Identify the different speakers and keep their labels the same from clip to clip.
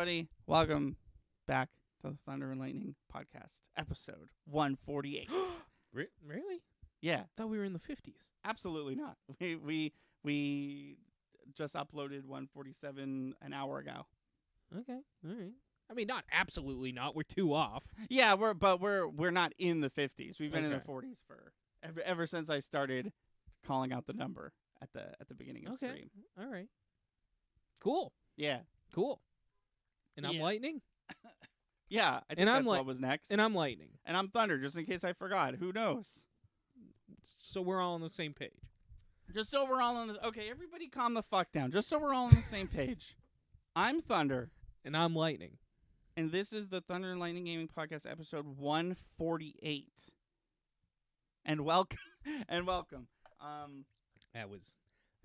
Speaker 1: everybody. Welcome back to the Thunder and Lightning podcast, episode 148.
Speaker 2: Really?
Speaker 1: Yeah,
Speaker 2: I thought we were in the 50s.
Speaker 1: absolutely not. We just uploaded 147 an hour ago.
Speaker 2: Okay, all right. I mean, not absolutely not. We're two off.
Speaker 1: Yeah, we're not in the 50s. We've been in the
Speaker 2: Okay.
Speaker 1: 40s for ever since I started calling out the number at the beginning of
Speaker 2: Okay.
Speaker 1: stream.
Speaker 2: All right. Cool.
Speaker 1: Yeah.
Speaker 2: Cool. And I'm
Speaker 1: Yeah.
Speaker 2: lightning.
Speaker 1: Yeah, I think
Speaker 2: And I'm
Speaker 1: that's what was next.
Speaker 2: And I'm lightning.
Speaker 1: And I'm Thunder, just in case I forgot. Who knows?
Speaker 2: So we're all on the same page.
Speaker 1: Just so we're all on this. Okay, everybody calm the fuck down. Just so we're all on the same page. I'm Thunder,
Speaker 2: And I'm lightning.
Speaker 1: and this is the Thunder and Lightning Gaming Podcast, episode 148. And welcome.
Speaker 2: I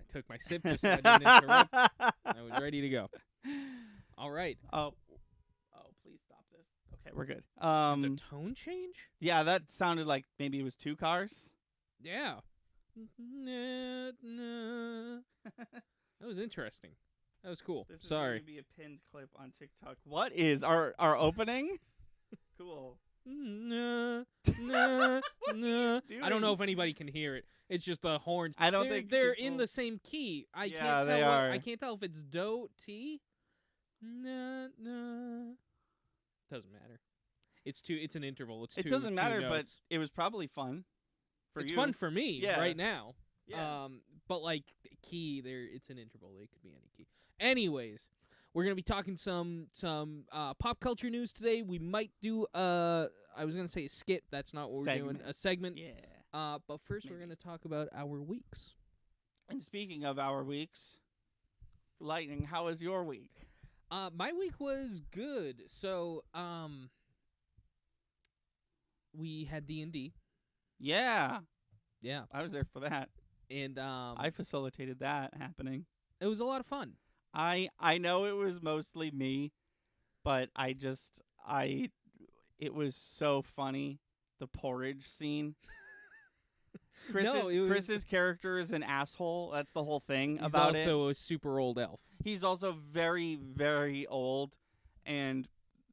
Speaker 2: took my sip just so I didn't interrupt. I was ready to go. All right.
Speaker 1: Oh, please stop this. Okay, we're good.
Speaker 2: The tone change?
Speaker 1: Yeah, that sounded like maybe it was two cars.
Speaker 2: Yeah. That was interesting. That was cool.
Speaker 1: This is
Speaker 2: Sorry.
Speaker 1: going to be a pinned clip on TikTok. What is our opening? Cool.
Speaker 2: I don't know if anybody can hear it. It's just the horns.
Speaker 1: I don't think
Speaker 2: they're
Speaker 1: people-
Speaker 2: in the same key. I
Speaker 1: Yeah,
Speaker 2: can't
Speaker 1: they
Speaker 2: tell.
Speaker 1: are.
Speaker 2: I can't tell if it's do T. Doesn't matter. It's an interval. It's
Speaker 1: It
Speaker 2: two.
Speaker 1: doesn't
Speaker 2: two
Speaker 1: matter, but
Speaker 2: notes.
Speaker 1: it was probably fun.
Speaker 2: It's
Speaker 1: you.
Speaker 2: fun for me
Speaker 1: Yeah.
Speaker 2: right now.
Speaker 1: Yeah.
Speaker 2: But like key, it's an interval. It could be any key. Anyways, we're gonna be talking some pop culture news today. We might do I was gonna say a skit. That's not what we're doing. A segment.
Speaker 1: Yeah.
Speaker 2: But first we're
Speaker 1: Maybe.
Speaker 2: gonna talk about our weeks.
Speaker 1: And speaking of our weeks, Lightning, how was your week?
Speaker 2: My week was good. So we had D&D.
Speaker 1: Yeah,
Speaker 2: Yeah,
Speaker 1: I was there for that.
Speaker 2: and
Speaker 1: I facilitated that happening.
Speaker 2: it was a lot of fun.
Speaker 1: I know it was mostly me, but it was so funny, the porridge scene. Chris's character is an asshole. That's the whole thing
Speaker 2: He's
Speaker 1: about
Speaker 2: also a super old elf.
Speaker 1: He's also very, very old, and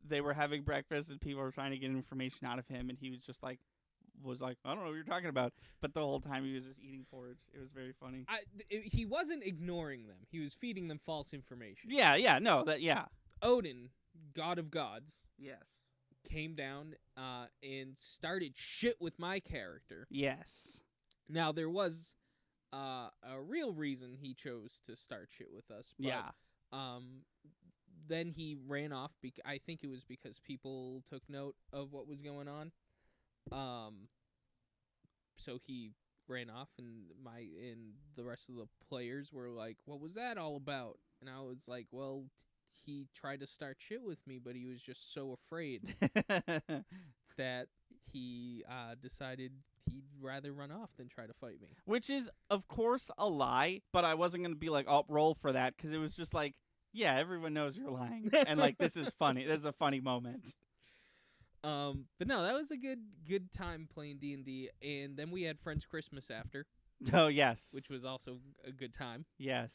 Speaker 1: they were having breakfast, and people were trying to get information out of him, and he was just like, I don't know what you're talking about. But the whole time he was just eating porridge. It was very funny.
Speaker 2: He wasn't ignoring them. He was feeding them false information.
Speaker 1: Yeah.
Speaker 2: Odin, god of gods,
Speaker 1: Yes.
Speaker 2: came down and started shit with my character.
Speaker 1: Yes.
Speaker 2: Now, there was a real reason he chose to start shit with us. But,
Speaker 1: Yeah.
Speaker 2: Then he ran off. I think it was because people took note of what was going on. So he ran off, and the rest of the players were like, "What was that all about?" And I was like, "Well, he tried to start shit with me, but he was just so afraid that he decided he'd rather run off than try to fight me."
Speaker 1: Which is, of course, a lie, but I wasn't going to be like, oh, roll for that, because it was just like, yeah, everyone knows you're lying. And, like, this is funny. This is a funny moment.
Speaker 2: But no, that was a good time playing D&D, and then we had Friends Christmas after,
Speaker 1: Oh, yes.
Speaker 2: which was also a good time.
Speaker 1: Yes.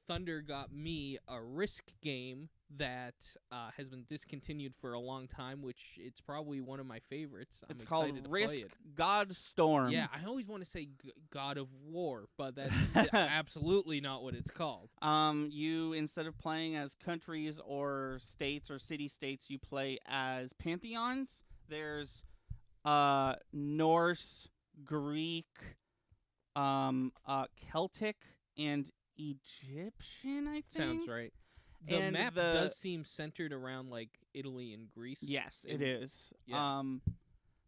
Speaker 2: Thunder got me a Risk game that has been discontinued for a long time, which it's probably one of my favorius. I'm
Speaker 1: It's
Speaker 2: excited
Speaker 1: called
Speaker 2: to play
Speaker 1: Risk
Speaker 2: it.
Speaker 1: Godstorm.
Speaker 2: Yeah, I always want to say God of War, but that's absolutely not what it's called.
Speaker 1: You, instead of playing as countries or states or city-states, you play as pantheons. There's Norse, Greek, Celtic, and Egyptian, I think.
Speaker 2: Sounds right. The
Speaker 1: And
Speaker 2: map does seem centered around like Italy and Greece.
Speaker 1: Yes, it
Speaker 2: And-
Speaker 1: is.
Speaker 2: yeah.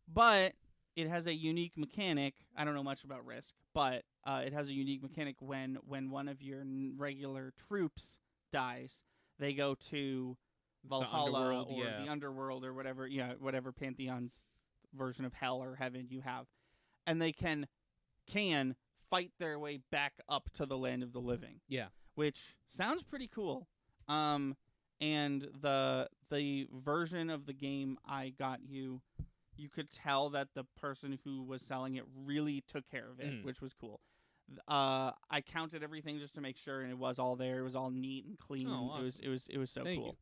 Speaker 1: But it has a unique mechanic. I don't know much about Risk, but it has a unique mechanic when one of your regular troops dies, they go to Valhalla
Speaker 2: underworld,
Speaker 1: or
Speaker 2: yeah.
Speaker 1: the underworld or whatever, whatever pantheon's version of hell or heaven you have, and they can fight their way back up to the land of the living.
Speaker 2: Yeah.
Speaker 1: Which sounds pretty cool. And the version of the game I got you could tell that the person who was selling it really took care of it, which was cool. I counted everything just to make sure, and it was all there. It was all neat and clean.
Speaker 2: Oh, awesome.
Speaker 1: It was so
Speaker 2: Thank
Speaker 1: cool.
Speaker 2: you.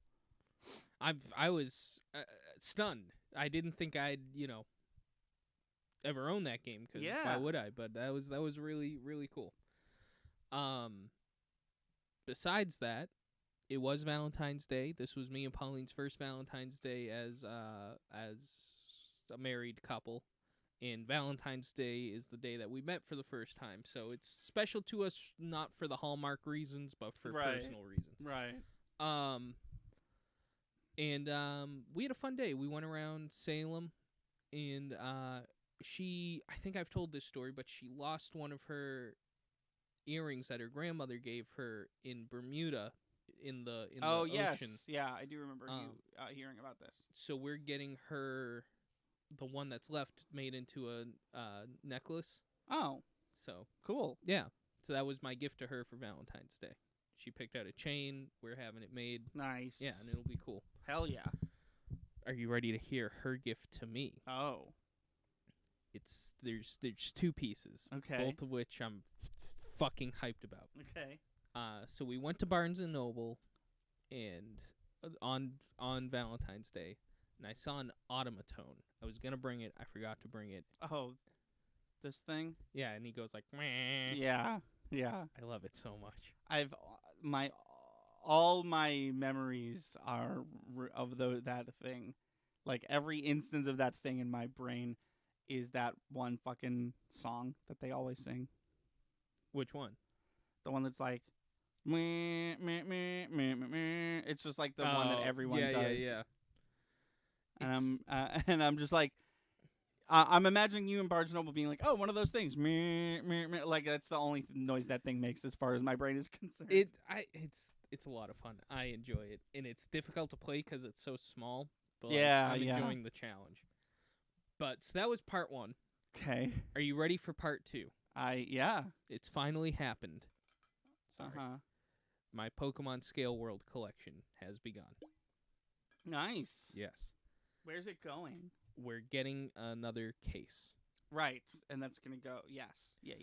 Speaker 2: I was stunned. I didn't think I'd ever own that game because why
Speaker 1: Yeah.
Speaker 2: would I? But that was really really cool. Besides that, it was Valentine's Day. This was me and Pauline's first Valentine's Day as a married couple. And Valentine's Day is the day that we met for the first time. So it's special to us, not for the Hallmark reasons, but for personal reasons.
Speaker 1: Right.
Speaker 2: And we had a fun day. We went around Salem, and I think I've told this story, but she lost one of her earrings that her grandmother gave her in Bermuda in the
Speaker 1: yes.
Speaker 2: ocean.
Speaker 1: Yeah, I do remember you hearing about this.
Speaker 2: So we're getting her the one that's left made into a necklace.
Speaker 1: Oh,
Speaker 2: so
Speaker 1: cool.
Speaker 2: Yeah, so that was my gift to her for Valentine's Day. She picked out a chain. We're having it made.
Speaker 1: Nice.
Speaker 2: Yeah, and it'll be cool.
Speaker 1: Hell yeah.
Speaker 2: Are you ready to hear her gift to me?
Speaker 1: Oh,
Speaker 2: there's two pieces.
Speaker 1: Okay.
Speaker 2: Both of which I'm fucking hyped about.
Speaker 1: Okay.
Speaker 2: So we went to Barnes and Noble, and on Valentine's Day, and I saw an automaton. I was gonna bring it. I forgot to bring it.
Speaker 1: Oh, this thing?
Speaker 2: Yeah, and he goes like, meh.
Speaker 1: Yeah. Yeah.
Speaker 2: I love it so much.
Speaker 1: All my memories are of that thing. Like every instance of that thing in my brain is that one fucking song that they always sing.
Speaker 2: Which one?
Speaker 1: The one that's like, meh, meh, meh, meh, meh, meh. It's just like the one that everyone does.
Speaker 2: Yeah.
Speaker 1: And I'm just like, I'm imagining you and Barnes Noble being like, oh, one of those things. Meh, meh, meh. Like that's the only noise that thing makes as far as my brain is concerned.
Speaker 2: It's a lot of fun. I enjoy it, and it's difficult to play because it's so small. But I'm enjoying the challenge. But so that was part 1.
Speaker 1: Okay.
Speaker 2: Are you ready for part 2?
Speaker 1: Yeah.
Speaker 2: It's finally happened. Sorry. My Pokemon Scale World collection has begun.
Speaker 1: Nice.
Speaker 2: Yes.
Speaker 1: Where's it going?
Speaker 2: We're getting another case.
Speaker 1: Right, and that's gonna go. Yes. Yeah.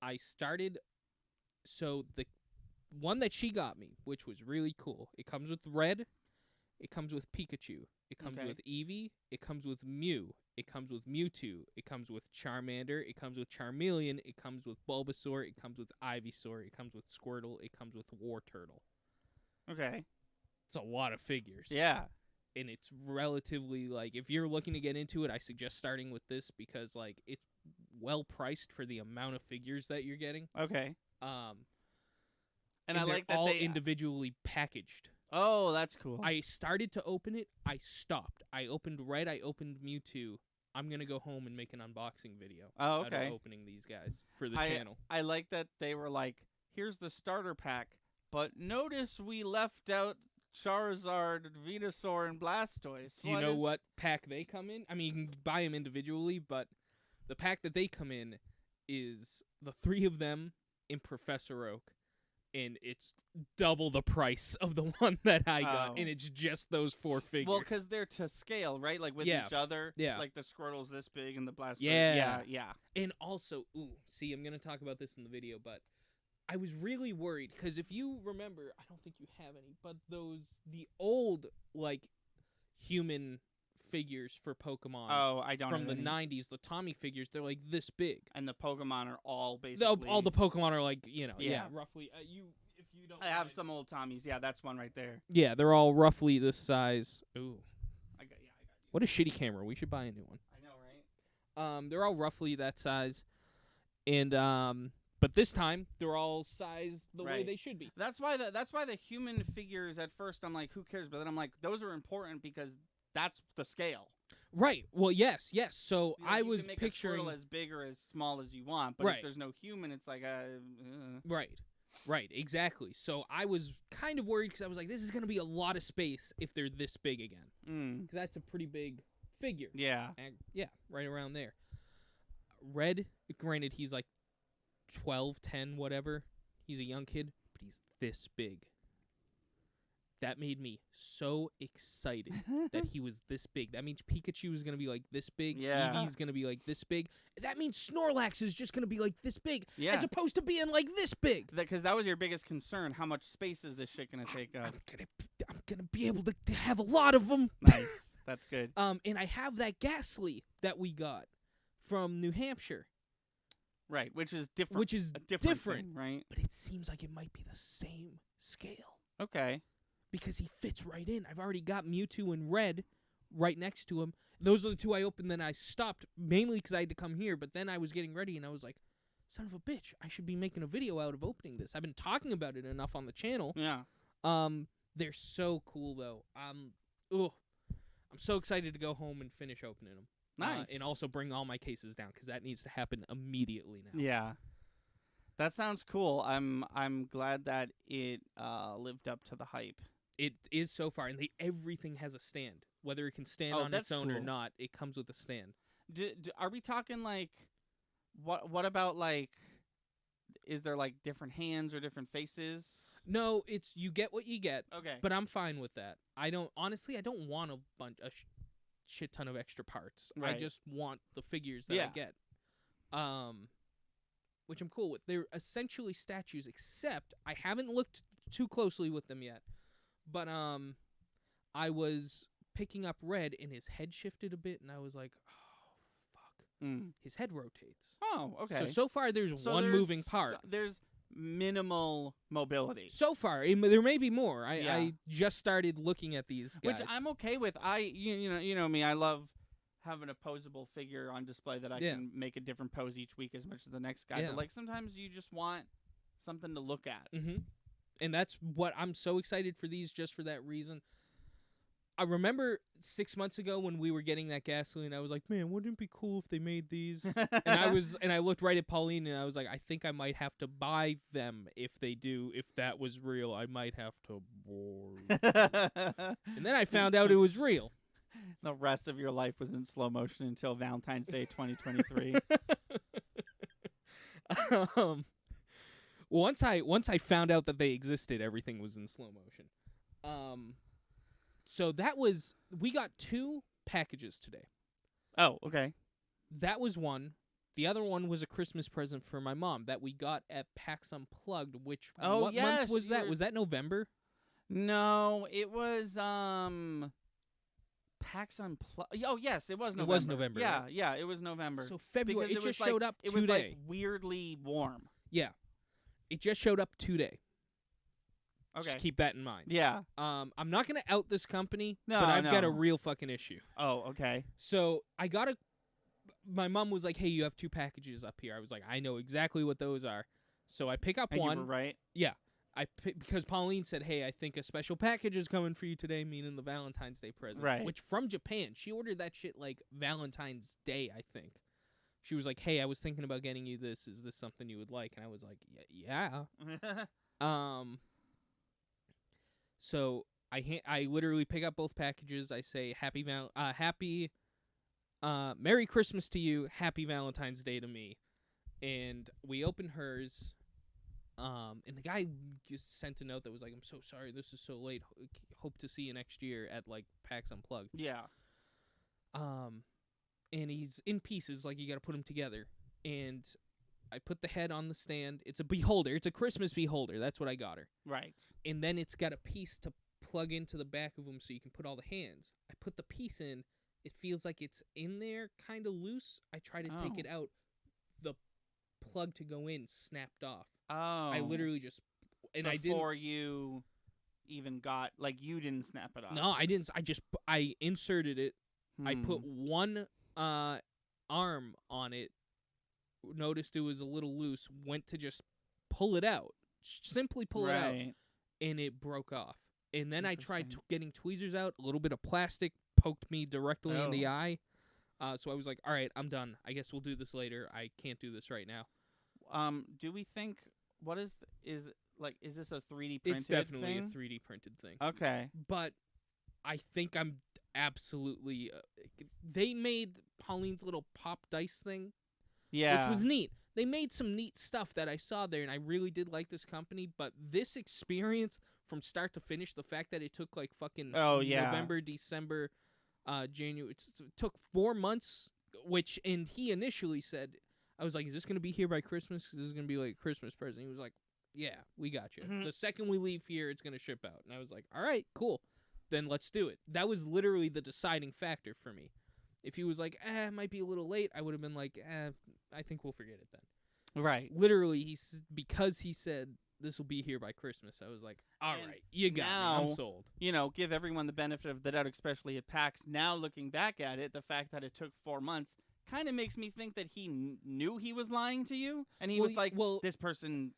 Speaker 2: I started. So the one that she got me, which was really cool. It comes with Red. It comes with Pikachu. It comes with Eevee. It comes with Mew. It comes with Mewtwo. It comes with Charmander. It comes with Charmeleon. It comes with Bulbasaur. It comes with Ivysaur. It comes with Squirtle. It comes with Wartortle.
Speaker 1: Okay.
Speaker 2: It's a lot of figures.
Speaker 1: Yeah.
Speaker 2: And it's relatively, like, if you're looking to get into it, I suggest starting with this because, like, it's well priced for the amount of figures that you're getting.
Speaker 1: Okay. And I
Speaker 2: they're
Speaker 1: like that
Speaker 2: all
Speaker 1: they
Speaker 2: individually packaged.
Speaker 1: Oh, that's cool.
Speaker 2: I started to open it. I stopped. I opened Red. I opened Mewtwo. I'm going to go home and make an unboxing video out of opening these guys for the channel.
Speaker 1: I like that they were like, here's the starter pack, but notice we left out Charizard, Venusaur, and Blastoise.
Speaker 2: Do you know what pack they come in? I mean, you can buy them individually, but the pack that they come in is the 3 of them in Professor Oak. And it's double the price of the one that I got, and it's just those 4 figures.
Speaker 1: Well, because they're to scale, right? Like with each other.
Speaker 2: Yeah.
Speaker 1: Like the Squirtle's this big and the Blastoise.
Speaker 2: Yeah. And also, see, I'm going to talk about this in the video, but I was really worried because if you remember, I don't think you have any, but the old, like, human figures for Pokemon.
Speaker 1: Oh, I don't
Speaker 2: from
Speaker 1: have
Speaker 2: the
Speaker 1: any.
Speaker 2: 90s, the Tommy figures, they're like this big.
Speaker 1: And the Pokemon are all basically
Speaker 2: all the Pokemon are like, roughly if you don't
Speaker 1: I have some old Tommies. Yeah, that's one right there.
Speaker 2: Yeah, they're all roughly this size. Ooh.
Speaker 1: I got you.
Speaker 2: What a shitty camera. We should buy a new one.
Speaker 1: I know, right?
Speaker 2: They're all roughly that size. And but this time they're all sized the way they should be.
Speaker 1: That's why the human figures at first I'm like, who cares? But then I'm like, those are important because that's the scale.
Speaker 2: Right. Well, yes. So
Speaker 1: you know,
Speaker 2: I
Speaker 1: you
Speaker 2: was
Speaker 1: can make
Speaker 2: picturing
Speaker 1: a Squirtle as big or as small as you want, but if there's no human, it's like
Speaker 2: Right. Exactly. So I was kind of worried because I was like, this is going to be a lot of space if they're this big again. Because that's a pretty big figure.
Speaker 1: Yeah.
Speaker 2: And right around there. Red, granted, he's like 12, 10, whatever. He's a young kid, but he's this big. That made me so excited that he was this big. That means Pikachu is going to be like this big.
Speaker 1: Yeah.
Speaker 2: Eevee's going to be like this big. That means Snorlax is just going to be like this big,
Speaker 1: Yeah.
Speaker 2: as opposed to being like this big.
Speaker 1: Because that was your biggest concern. How much space is this shit going to take up?
Speaker 2: I'm gonna be able to have a lot of them.
Speaker 1: Nice. That's good.
Speaker 2: And I have that Ghastly that we got from New Hampshire.
Speaker 1: Right, which is different.
Speaker 2: Which is
Speaker 1: a different thing, right?
Speaker 2: But it seems like it might be the same scale.
Speaker 1: Okay.
Speaker 2: Because he fits right in. I've already got Mewtwo in red right next to him. Those are the two I opened, then I stopped, mainly because I had to come here, but then I was getting ready, and I was like, son of a bitch, I should be making a video out of opening this. I've been talking about it enough on the channel.
Speaker 1: Yeah.
Speaker 2: They're so cool, though. I'm so excited to go home and finish opening them.
Speaker 1: Nice.
Speaker 2: And also bring all my cases down, because that needs to happen immediately now.
Speaker 1: Yeah. That sounds cool. I'm glad that it lived up to the hype.
Speaker 2: It is so far, and everything has a stand. Whether it can stand on its own or not, it comes with a stand.
Speaker 1: Are we talking like, what about like, is there like different hands or different faces?
Speaker 2: No, it's you get what you get.
Speaker 1: Okay.
Speaker 2: But I'm fine with that. I don't want a shit ton of extra parts.
Speaker 1: Right.
Speaker 2: I just want the figures that I get. Which I'm cool with. They're essentially statues, except I haven't looked too closely with them yet. But I was picking up Red, and his head shifted a bit, and I was like, oh, fuck. His head rotates.
Speaker 1: Oh, okay.
Speaker 2: So far, there's one moving part.
Speaker 1: There's minimal mobility.
Speaker 2: So far, there may be more. I just started looking at these guys.
Speaker 1: Which I'm okay with. You know me, I love having a posable figure on display that I can make a different pose each week as much as the next guy. But like sometimes you just want something to look at.
Speaker 2: Mm-hmm. And that's what I'm so excited for these, just for that reason. I remember 6 months ago when we were getting that gasoline, I was like, man, wouldn't it be cool if they made these? and I looked right at Pauline, and I was like, I think I might have to buy them if they do. If that was real, I might have to And then I found out it was real.
Speaker 1: The rest of your life was in slow motion until Valentine's Day 2023.
Speaker 2: Once I found out that they existed, everything was in slow motion. So we got 2 packages today.
Speaker 1: Oh, okay.
Speaker 2: That was one. The other one was a Christmas present for my mom that we got at PAX Unplugged, which what month was that? Was that November?
Speaker 1: No, it was PAX Unplugged. Oh, yes, it was November.
Speaker 2: It was November.
Speaker 1: Yeah,
Speaker 2: right?
Speaker 1: yeah, it was November.
Speaker 2: So February.
Speaker 1: Because
Speaker 2: it just showed up today.
Speaker 1: It was like weirdly warm.
Speaker 2: Yeah. It just showed up today.
Speaker 1: Okay.
Speaker 2: Just keep that in mind.
Speaker 1: Yeah.
Speaker 2: I'm not going to out this company,
Speaker 1: No,
Speaker 2: but I've got a real fucking issue.
Speaker 1: Oh, okay.
Speaker 2: So my mom was like, hey, you have 2 packages up here. I was like, I know exactly what those are. So I pick up
Speaker 1: and
Speaker 2: one.
Speaker 1: You were right?
Speaker 2: Yeah. Because Pauline said, hey, I think a special package is coming for you today, meaning the Valentine's Day present.
Speaker 1: Right.
Speaker 2: Which from Japan. She ordered that shit like Valentine's Day, I think. She was like, hey, I was thinking about getting you this. Is this something you would like? And I was like, yeah. So I literally pick up both packages. I say Merry Christmas to you, Happy Valentine's Day to me. And we open hers. And the guy just sent a note that was like, I'm so sorry, this is so late. Hope to see you next year at like PAX Unplugged.
Speaker 1: Yeah.
Speaker 2: And he's in pieces, like you got to put them together. And I put the head on the stand. It's a beholder. It's a Christmas beholder. That's what I got her.
Speaker 1: Right.
Speaker 2: And then it's got a piece to plug into the back of them so you can put all the hands. I put the piece in. It feels like it's in there kind of loose. I try to take it out. The plug to go in snapped off.
Speaker 1: Oh.
Speaker 2: I literally just... And
Speaker 1: Before you even got... Like, you didn't snap it off.
Speaker 2: No, I didn't. I inserted it. I put one arm on it. Noticed it was a little loose. Went to just pull it out. Simply pull it out. And it broke off. And then I tried getting tweezers out. A little bit of plastic poked me directly in the eye. So I was like, all right, I'm done. I guess we'll do this later. I can't do this right now.
Speaker 1: Do we think... What is this a 3D printed thing?
Speaker 2: It's definitely a 3D printed thing.
Speaker 1: Okay.
Speaker 2: But I think I'm absolutely... they made Pauline's little pop dice thing.
Speaker 1: Yeah.
Speaker 2: which was neat. They made some neat stuff that I saw there, and I really did like this company. But this experience from start to finish, the fact that it took like fucking November, December, January, it took 4 months. And he initially said, I was like, "Is this gonna be here by Christmas? 'Cause this is gonna be like a Christmas present." He was like, "Yeah, we got you.
Speaker 1: Mhm.
Speaker 2: The second we leave here, it's gonna ship out." And I was like, "All right, cool. Then let's do it." That was literally the deciding factor for me. If he was like, it might be a little late, I would have been like, I think we'll forget it then.
Speaker 1: Right.
Speaker 2: Literally, because he said this will be here by Christmas, I was like, all
Speaker 1: And
Speaker 2: right, you got me. I'm sold.
Speaker 1: Give everyone the benefit of the doubt, especially at PAX. Now looking back at it, the fact that it took 4 months kind of makes me think that he knew he was lying to you, and he was like, this person,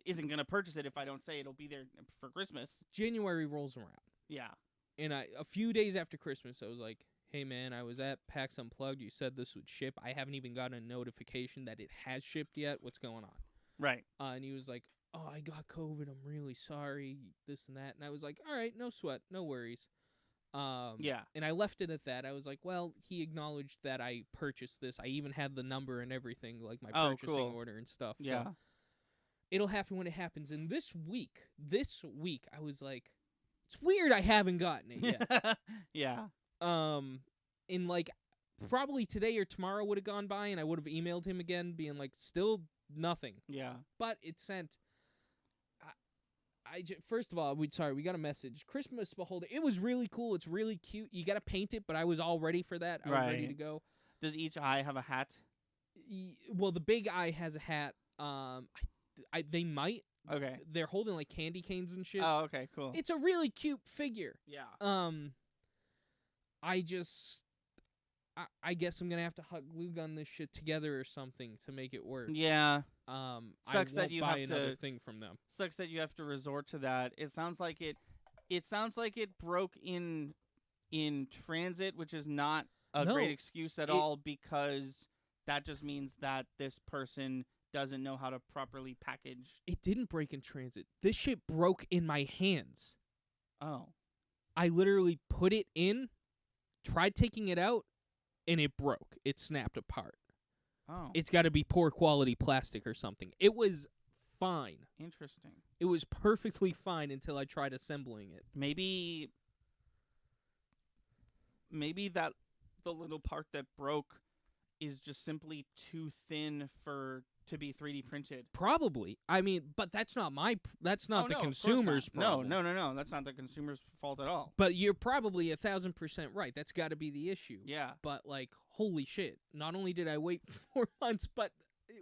Speaker 1: isn't going to purchase it if I don't say it'll be there for Christmas.
Speaker 2: January rolls around.
Speaker 1: Yeah.
Speaker 2: And a few days after Christmas, I was like, hey, man, I was at PAX Unplugged. You said this would ship. I haven't even gotten a notification that it has shipped yet. What's going on?
Speaker 1: Right.
Speaker 2: And he was like, oh, I got COVID. I'm really sorry, this and that. And I was like, all right, no sweat, no worries.
Speaker 1: Yeah.
Speaker 2: And I left it at that. I was like, well, he acknowledged that I purchased this. I even had the number and everything, like my purchasing order and stuff.
Speaker 1: Yeah.
Speaker 2: So it'll happen when it happens. And this week, I was like, it's weird I haven't gotten it yet.
Speaker 1: Yeah.
Speaker 2: In like probably today or tomorrow would have gone by, and I would have emailed him again, being like, still nothing.
Speaker 1: Yeah.
Speaker 2: But it sent. First of all, we got a message. Christmas Beholder. It was really cool. It's really cute. You got to paint it, but I was all ready for that. I was ready to go.
Speaker 1: Does each eye have a hat?
Speaker 2: Well, the big eye has a hat. They might.
Speaker 1: Okay.
Speaker 2: They're holding like candy canes and shit.
Speaker 1: Oh, okay, cool.
Speaker 2: It's a really cute figure.
Speaker 1: Yeah.
Speaker 2: I guess I'm gonna have to hot glue gun this shit together or something to make it work.
Speaker 1: Yeah.
Speaker 2: Sucks that you buy another thing from them.
Speaker 1: Sucks that you have to resort to that. It sounds like it broke in transit, which is not a great excuse at all, because that just means that this person doesn't know how to properly package.
Speaker 2: It didn't break in transit. This shit broke in my hands.
Speaker 1: Oh.
Speaker 2: I literally put it in, tried taking it out, and it broke. It snapped apart.
Speaker 1: Oh.
Speaker 2: It's got to be poor quality plastic or something. It was fine.
Speaker 1: Interesting.
Speaker 2: It was perfectly fine until I tried assembling it.
Speaker 1: Maybe that the little part that broke is just simply too thin to be 3D printed.
Speaker 2: Probably. I mean, but that's not the consumer's problem.
Speaker 1: No. That's not the consumer's fault at all.
Speaker 2: But you're probably 1,000% right. That's got to be the issue.
Speaker 1: Yeah.
Speaker 2: But like, holy shit! Not only did I wait 4 months, but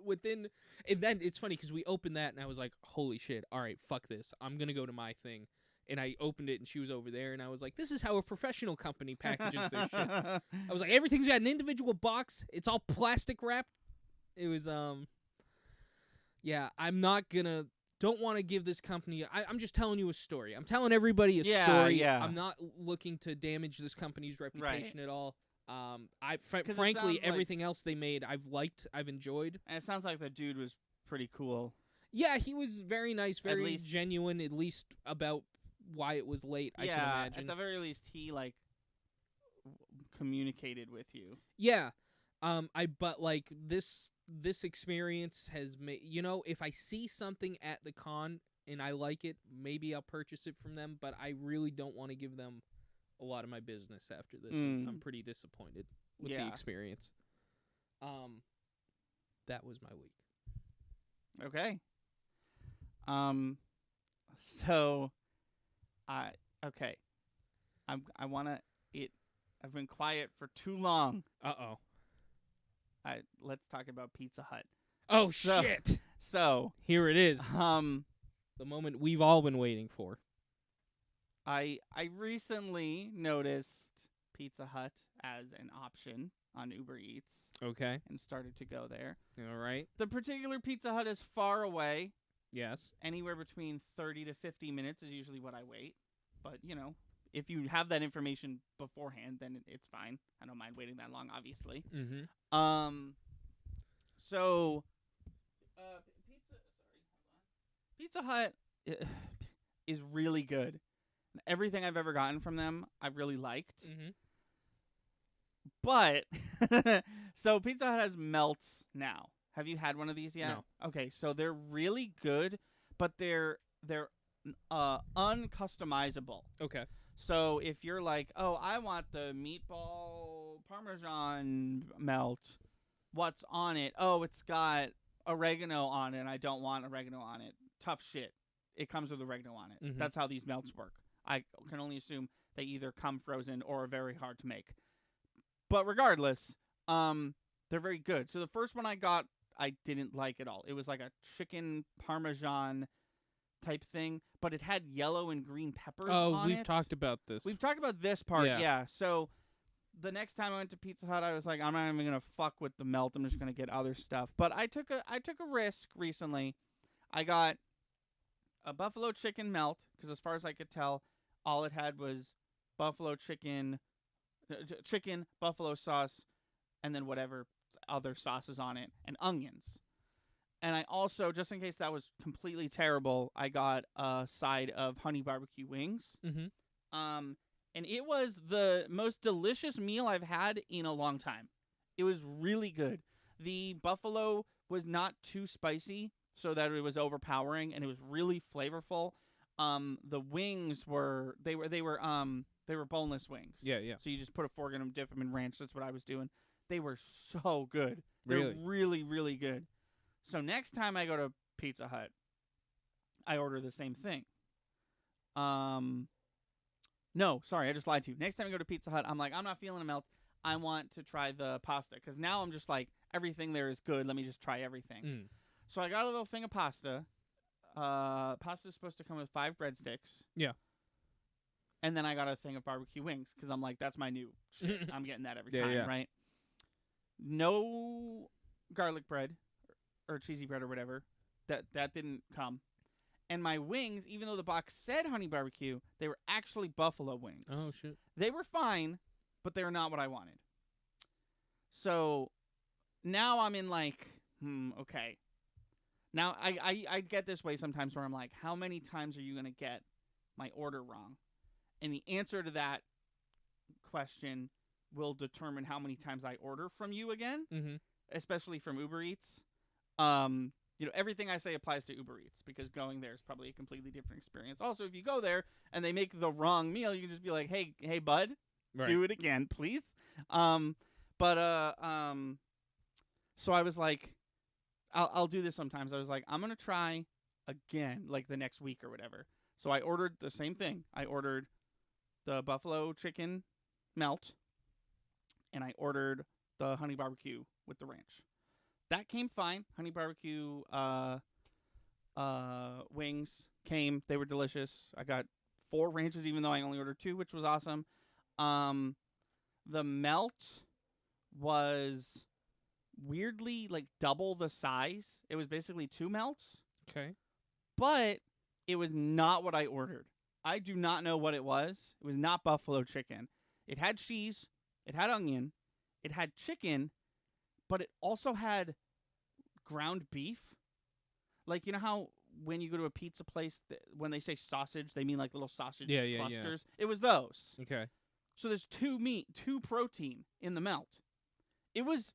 Speaker 2: and then it's funny because we opened that and I was like, holy shit! All right, fuck this. I'm gonna go to my thing. And I opened it and she was over there and I was like, this is how a professional company packages their shit. I was like, everything's got an individual box. It's all plastic wrapped. It was yeah, don't want to give this company. I'm just telling you a story. I'm telling everybody a story.
Speaker 1: Yeah.
Speaker 2: I'm not looking to damage this company's reputation at all. Frankly,
Speaker 1: like
Speaker 2: everything else they made, I've enjoyed.
Speaker 1: And it sounds like the dude was pretty cool.
Speaker 2: Yeah, he was very nice, very genuine, at least about why it was late. I can imagine.
Speaker 1: At the very least, he communicated with you.
Speaker 2: Yeah. But like this experience has made, if I see something at the con and I like it, maybe I'll purchase it from them, but I really don't want to give them a lot of my business after this. I'm pretty disappointed with the experience. That was my week.
Speaker 1: Okay. So okay. I've been quiet for too long.
Speaker 2: Uh-oh.
Speaker 1: Let's talk about Pizza Hut.
Speaker 2: Oh, shit.
Speaker 1: So,
Speaker 2: here it is. The moment we've all been waiting for.
Speaker 1: I recently noticed Pizza Hut as an option on Uber Eats.
Speaker 2: Okay.
Speaker 1: And started to go there.
Speaker 2: All right.
Speaker 1: The particular Pizza Hut is far away.
Speaker 2: Yes.
Speaker 1: Anywhere between 30 to 50 minutes is usually what I wait. But, if you have that information beforehand, then it's fine. I don't mind waiting that long, obviously.
Speaker 2: Mm-hmm.
Speaker 1: So, Pizza Hut is really good. Everything I've ever gotten from them, I've really liked.
Speaker 2: Mm-hmm.
Speaker 1: But so Pizza Hut has melts now. Have you had one of these yet?
Speaker 2: No.
Speaker 1: Okay, so they're really good, but they're uncustomizable.
Speaker 2: Okay.
Speaker 1: So if you're like, oh, I want the meatball parmesan melt, what's on it? Oh, it's got oregano on it, and I don't want oregano on it. Tough shit. It comes with oregano on it.
Speaker 2: Mhm.
Speaker 1: That's how these melts work. I can only assume they either come frozen or are very hard to make. But regardless, they're very good. So the first one I got, I didn't like at all. It was like a chicken parmesan type thing, but it had yellow and green peppers on it.
Speaker 2: We've talked about this.
Speaker 1: We've talked about this part,
Speaker 2: Yeah.
Speaker 1: yeah. So the next time I went to Pizza Hut, I was like, I'm not even gonna fuck with the melt. I'm just gonna get other stuff. But I took a risk recently. I got a buffalo chicken melt because, as far as I could tell, all it had was buffalo chicken, buffalo sauce, and then whatever other sauces on it, and onions. And I also, just in case that was completely terrible, I got a side of honey barbecue wings.
Speaker 2: Mhm.
Speaker 1: And it was the most delicious meal I've had in a long time. It was really good. The buffalo was not too spicy, so that it was overpowering, and it was really flavorful. The wings were boneless wings.
Speaker 2: Yeah, yeah.
Speaker 1: So you just put a fork in them, dip them in ranch. That's what I was doing. They were so good.
Speaker 2: Really?
Speaker 1: They're really, really good. So next time I go to Pizza Hut, I order the same thing. No, sorry, I just lied to you. Next time I go to Pizza Hut, I'm like, I'm not feeling a melt. I want to try the pasta because now I'm just like, everything there is good. Let me just try everything.
Speaker 2: Mm.
Speaker 1: So I got a little thing of pasta. Pasta is supposed to come with 5 breadsticks.
Speaker 2: Yeah.
Speaker 1: And then I got a thing of barbecue wings because I'm like, that's my new shit. I'm getting that every
Speaker 2: Yeah,
Speaker 1: time,
Speaker 2: yeah.
Speaker 1: right? No garlic bread or cheesy bread or whatever. That didn't come. And my wings, even though the box said honey barbecue, they were actually buffalo wings.
Speaker 2: Oh shit.
Speaker 1: They were fine, but they were not what I wanted. So now I'm in like, okay. Now I get this way sometimes where I'm like, how many times are you going to get my order wrong? And the answer to that question will determine how many times I order from you again, especially from Uber Eats. Everything I say applies to Uber Eats because going there is probably a completely different experience. Also, if you go there and they make the wrong meal, you can just be like, hey, bud, do it again, please. So I was like, I'll do this sometimes. I was like, I'm going to try again, like the next week or whatever. So I ordered the same thing. I ordered the buffalo chicken melt, and I ordered the honey barbecue with the ranch. That came fine. Honey barbecue wings came. They were delicious. I got 4 ranches, even though I only ordered 2, which was awesome. The melt was weirdly like double the size. It was basically 2 melts.
Speaker 2: Okay.
Speaker 1: But it was not what I ordered. I do not know what it was. It was not buffalo chicken. It had cheese. It had onion. It had chicken. But it also had ground beef. Like, you know how when you go to a pizza place, when they say sausage, they mean like little sausage clusters? Yeah. It was those.
Speaker 2: Okay.
Speaker 1: So there's 2 protein in the melt. It was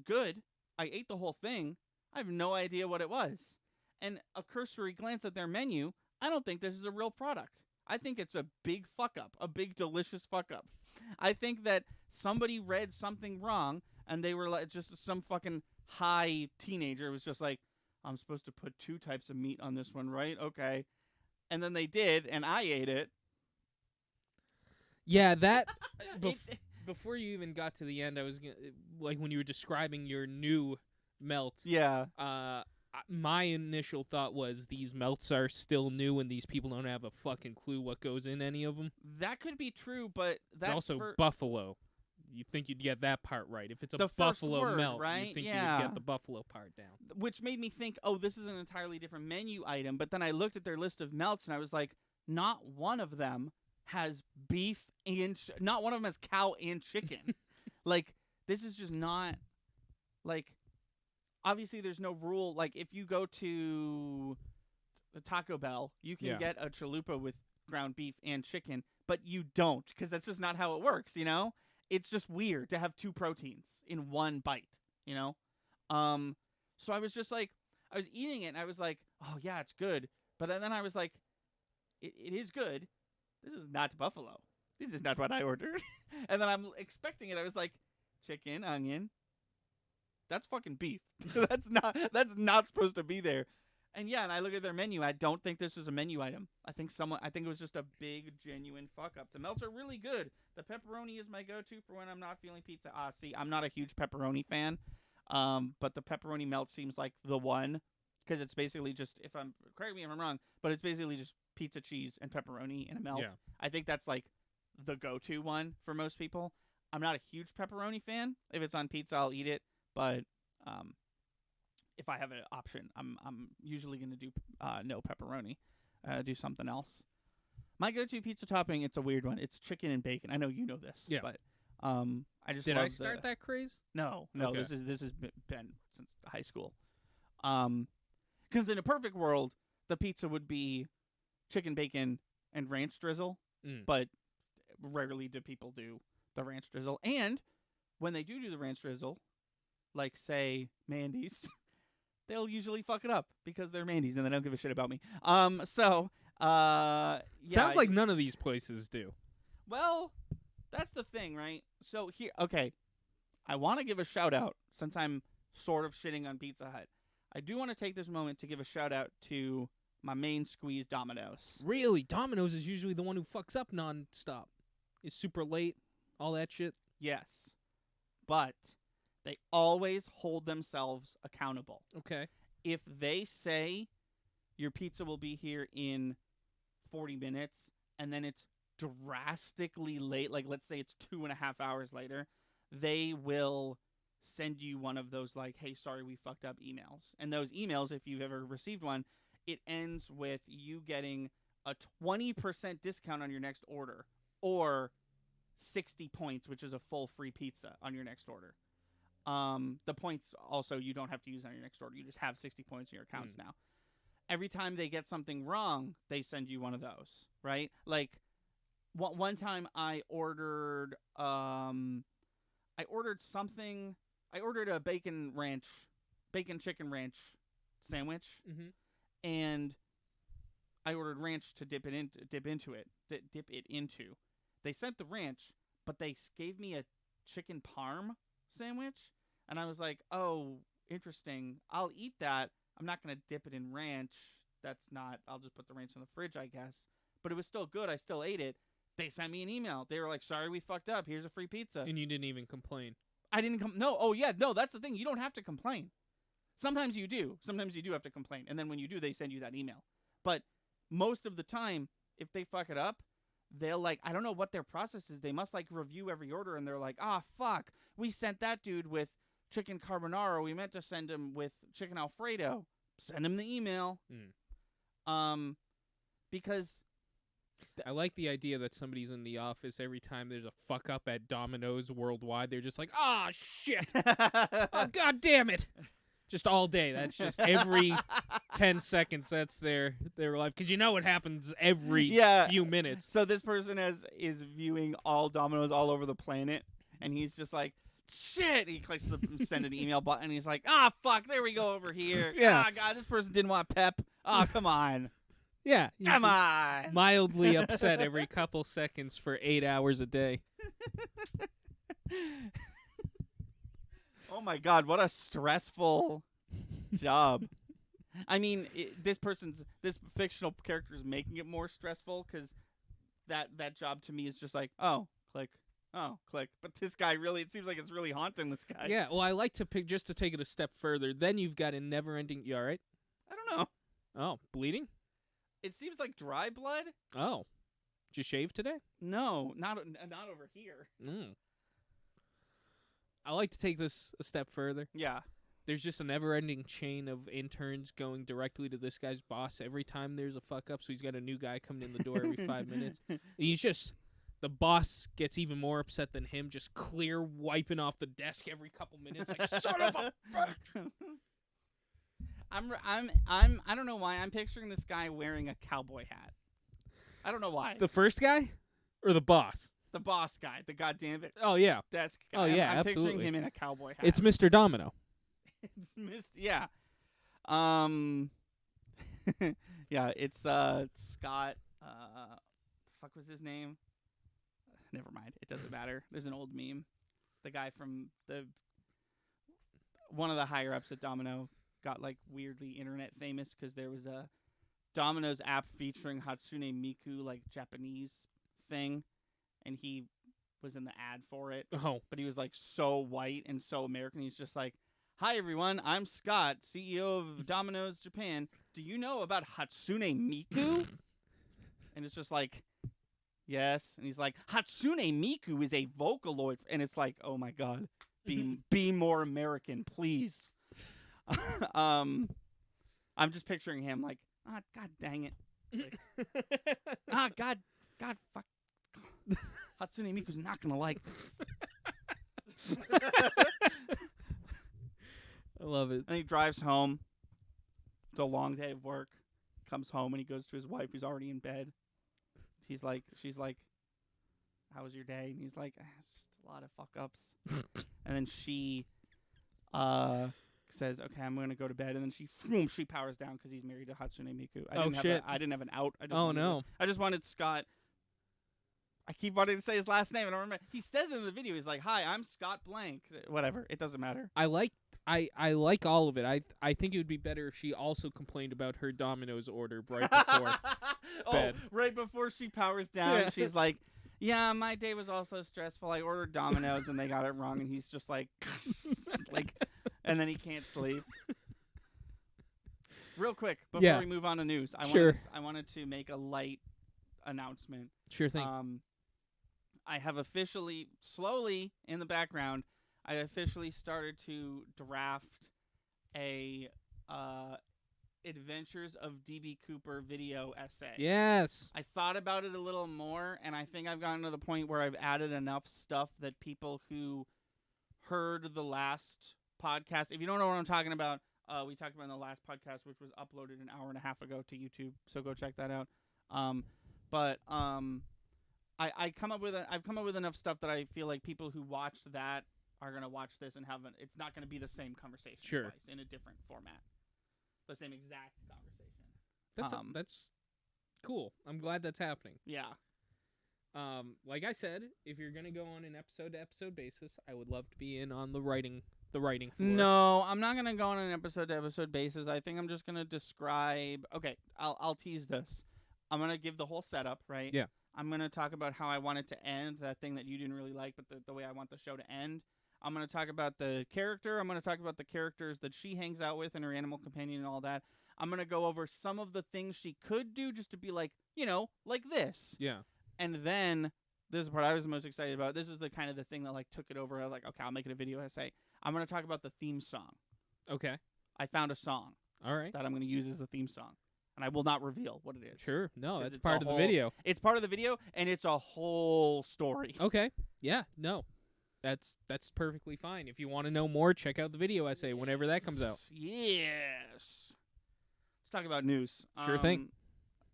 Speaker 1: good. I ate the whole thing. I have no idea what it was. And a cursory glance at their menu, I don't think this is a real product. I think it's a big fuck up, a big delicious fuck up. I think that somebody read something wrong and they were like, just some fucking high teenager was just like, I'm supposed to put 2 types of meat on this one, right? Okay. And then they did, and I ate it.
Speaker 2: Yeah, that before you even got to the end, I was like when you were describing your new melt.
Speaker 1: Yeah.
Speaker 2: My initial thought was these melts are still new and these people don't have a fucking clue what goes in any of them.
Speaker 1: That could be true, but that's
Speaker 2: also buffalo. You think you'd get that part right. If it's a
Speaker 1: the
Speaker 2: buffalo
Speaker 1: word,
Speaker 2: melt,
Speaker 1: right?
Speaker 2: you think you
Speaker 1: Yeah.
Speaker 2: would get the buffalo part down.
Speaker 1: Which made me think, oh, this is an entirely different menu item. But then I looked at their list of melts and I was like, not one of them has beef and not one of them has cow and chicken. Like, this is just not, like, obviously there's no rule. Like, if you go to the Taco Bell, you can get a chalupa with ground beef and chicken, but you don't because that's just not how it works, you know? it's just weird to have 2 proteins in one bite, you know? So I was just like, I was eating it and I was like, oh yeah, it's good. But then I was like, it is good. This is not buffalo. This is not what I ordered. And then I'm expecting it. I was like, chicken, onion. That's fucking beef. That's not supposed to be there. And yeah, and I look at their menu. I don't think this is a menu item. I think it was just a big, genuine fuck up. The melts are really good. The pepperoni is my go-to for when I'm not feeling pizza. See, I'm not a huge pepperoni fan. But the pepperoni melt seems like the one, because it's basically just, correct me if I'm wrong, but it's basically just pizza, cheese, and pepperoni in a melt.
Speaker 2: Yeah.
Speaker 1: I think that's like the go-to one for most people. I'm not a huge pepperoni fan. If it's on pizza, I'll eat it. But if I have an option, I'm usually going to do no pepperoni. Do something else. My go-to pizza topping, it's a weird one. It's chicken and bacon. I know you know this.
Speaker 2: Yeah.
Speaker 1: But I just
Speaker 2: Did
Speaker 1: love
Speaker 2: I start that craze?
Speaker 1: No.
Speaker 2: Okay.
Speaker 1: This has been since high school. Because in a perfect world, the pizza would be chicken, bacon, and ranch drizzle. But rarely do people do the ranch drizzle. And when they do the ranch drizzle, like say Mandy's, they'll usually fuck it up because they're Mandy's and they don't give a shit about me. Yeah.
Speaker 2: Sounds like none of these places do.
Speaker 1: Well, that's the thing, right? So here, okay, I want to give a shout out since I'm sort of shitting on Pizza Hut. I do want to take this moment to give a shout out to my main squeeze, Domino's.
Speaker 2: Really? Domino's is usually the one who fucks up nonstop. Is super late, all that shit.
Speaker 1: Yes, but they always hold themselves accountable.
Speaker 2: Okay.
Speaker 1: If they say your pizza will be here in 40 minutes and then it's drastically late, like let's say it's 2.5 hours later, they will send you one of those like, hey, sorry, we fucked up emails. And those emails, if you've ever received one, it ends with you getting a 20% discount on your next order or 60 points, which is a full free pizza on your next order. The points also you don't have to use on your next order. You just have 60 points in your accounts now. Every time they get something wrong, they send you one of those, right? Like one time I ordered something. I ordered a bacon chicken ranch sandwich, and I ordered ranch to dip it into. They sent the ranch, but they gave me a chicken parm sandwich, and I was like, oh, interesting. I'll eat that. I'm not going to dip it in ranch. I'll just put the ranch in the fridge, I guess. But it was still good. I still ate it. They sent me an email. They were like, sorry, we fucked up. Here's a free pizza.
Speaker 2: And you didn't even complain.
Speaker 1: I didn't no. Oh, yeah. No, that's the thing. You don't have to complain. Sometimes you do. Sometimes you do have to complain. And then when you do, they send you that email. But most of the time, if they fuck it up, they'll like, I don't know what their process is. They must like review every order and they're like, fuck. We sent that dude with chicken carbonara. We meant to send him with chicken Alfredo. Send him the email. Because
Speaker 2: I like the idea that somebody's in the office every time there's a fuck up at Domino's worldwide. They're just like, shit. Oh, God damn it. Just all day. That's just every 10 seconds. That's their life. Because you know what happens every few minutes.
Speaker 1: So this person is viewing all Domino's all over the planet, and he's just like, shit. He clicks the send an email button, and he's like, fuck, there we go over here.
Speaker 2: Yeah.
Speaker 1: God, this person didn't want pep. Come on.
Speaker 2: Yeah.
Speaker 1: Come on.
Speaker 2: Mildly upset every couple seconds for 8 hours a day.
Speaker 1: Oh my God, what a stressful job. I mean, this fictional character is making it more stressful because that job to me is just like, click. Oh, click. But this guy really, it seems like it's really haunting this guy.
Speaker 2: Yeah, well, I like to pick, just to take it a step further, then you've got a never-ending, you all right?
Speaker 1: I don't know.
Speaker 2: Oh, bleeding?
Speaker 1: It seems like dry blood.
Speaker 2: Oh. Did you shave today?
Speaker 1: No, not over here.
Speaker 2: I like to take this a step further.
Speaker 1: Yeah.
Speaker 2: There's just a never-ending chain of interns going directly to this guy's boss every time there's a fuck-up, so he's got a new guy coming in the door every 5 minutes. And he's just... The boss gets even more upset than him, just clear wiping off the desk every couple minutes, like, son of a...
Speaker 1: I don't know why I'm picturing this guy wearing a cowboy hat. I don't know why.
Speaker 2: The first guy? Or the boss?
Speaker 1: the boss guy, the goddamn
Speaker 2: Oh yeah.
Speaker 1: desk guy.
Speaker 2: Oh yeah,
Speaker 1: I'm
Speaker 2: absolutely.
Speaker 1: picturing him in a cowboy hat.
Speaker 2: It's Mr. Domino.
Speaker 1: Yeah. Yeah, it's Scott. The fuck was his name? Never mind. It doesn't matter. There's an old meme. The guy from one of the higher ups at Domino got like weirdly internet famous because there was a Domino's app featuring Hatsune Miku, like Japanese thing, and he was in the ad for it.
Speaker 2: Oh.
Speaker 1: But he was like so white and so American. He's just like, "Hi everyone, I'm Scott, CEO of Domino's Japan. Do you know about Hatsune Miku?" And it's just like, yes. And he's like, "Hatsune Miku is a Vocaloid," and it's like, oh my god, be more American, please. I'm just picturing him like, god dang it, like, god fuck, Hatsune Miku's not gonna like this.
Speaker 2: I love it.
Speaker 1: And he drives home. It's a long day of work. Comes home and he goes to his wife who's already in bed. She's like, "How was your day?" And he's like, "It's just a lot of fuck ups." And then she says, "Okay, I'm gonna go to bed." And then she powers down because he's married to Hatsune Miku. I didn't have an out. I just wanted Scott. I keep wanting to say his last name, and I remember he says in the video, he's like, "Hi, I'm Scott Blank." Whatever, it doesn't matter.
Speaker 2: I like all of it. I think it would be better if she also complained about her Domino's order right before bed.
Speaker 1: Right before she powers down, yeah. She's like, "Yeah, my day was also stressful. I ordered Domino's and they got it wrong." And he's just like, and then he can't sleep. Real quick before we move on to news, I wanted to make a light announcement.
Speaker 2: Sure thing.
Speaker 1: I have officially, slowly in the background, I officially started to draft a Adventures of DB Cooper video essay.
Speaker 2: Yes.
Speaker 1: I thought about it a little more, and I think I've gotten to the point where I've added enough stuff that people who heard the last podcast, if you don't know what I'm talking about, we talked about in the last podcast, which was uploaded an hour and a half ago to YouTube, so go check that out. I've come up with enough stuff that I feel like people who watched that are going to watch this and it's not going to be the same conversation twice in a different format. The same exact conversation.
Speaker 2: That's cool. I'm glad that's happening.
Speaker 1: Yeah.
Speaker 2: Like I said, if you're going to go on an episode-to-episode basis, I would love to be in on the writing floor.
Speaker 1: No, I'm not going to go on an episode-to-episode basis. I think I'm just going to describe... Okay, I'll tease this. I'm going to give the whole setup, right?
Speaker 2: Yeah.
Speaker 1: I'm going to talk about how I want it to end, that thing that you didn't really like, but the way I want the show to end. I'm going to talk about the character. I'm going to talk about the characters that she hangs out with and her animal companion and all that. I'm going to go over some of the things she could do just to be like, like this.
Speaker 2: Yeah.
Speaker 1: And then, this is the part I was the most excited about. This is the kind of the thing that like took it over. I was like, okay, I'll make it a video essay. I'm going to talk about the theme song.
Speaker 2: Okay.
Speaker 1: I found a song.
Speaker 2: All right.
Speaker 1: That I'm going to use as the theme song. And I will not reveal what it is.
Speaker 2: Sure. No, that's part of the video.
Speaker 1: It's part of the video, and it's a whole story.
Speaker 2: Okay. Yeah. No. That's perfectly fine. If you want to know more, check out the video essay whenever that comes out.
Speaker 1: Yes. Let's talk about news.
Speaker 2: Sure thing.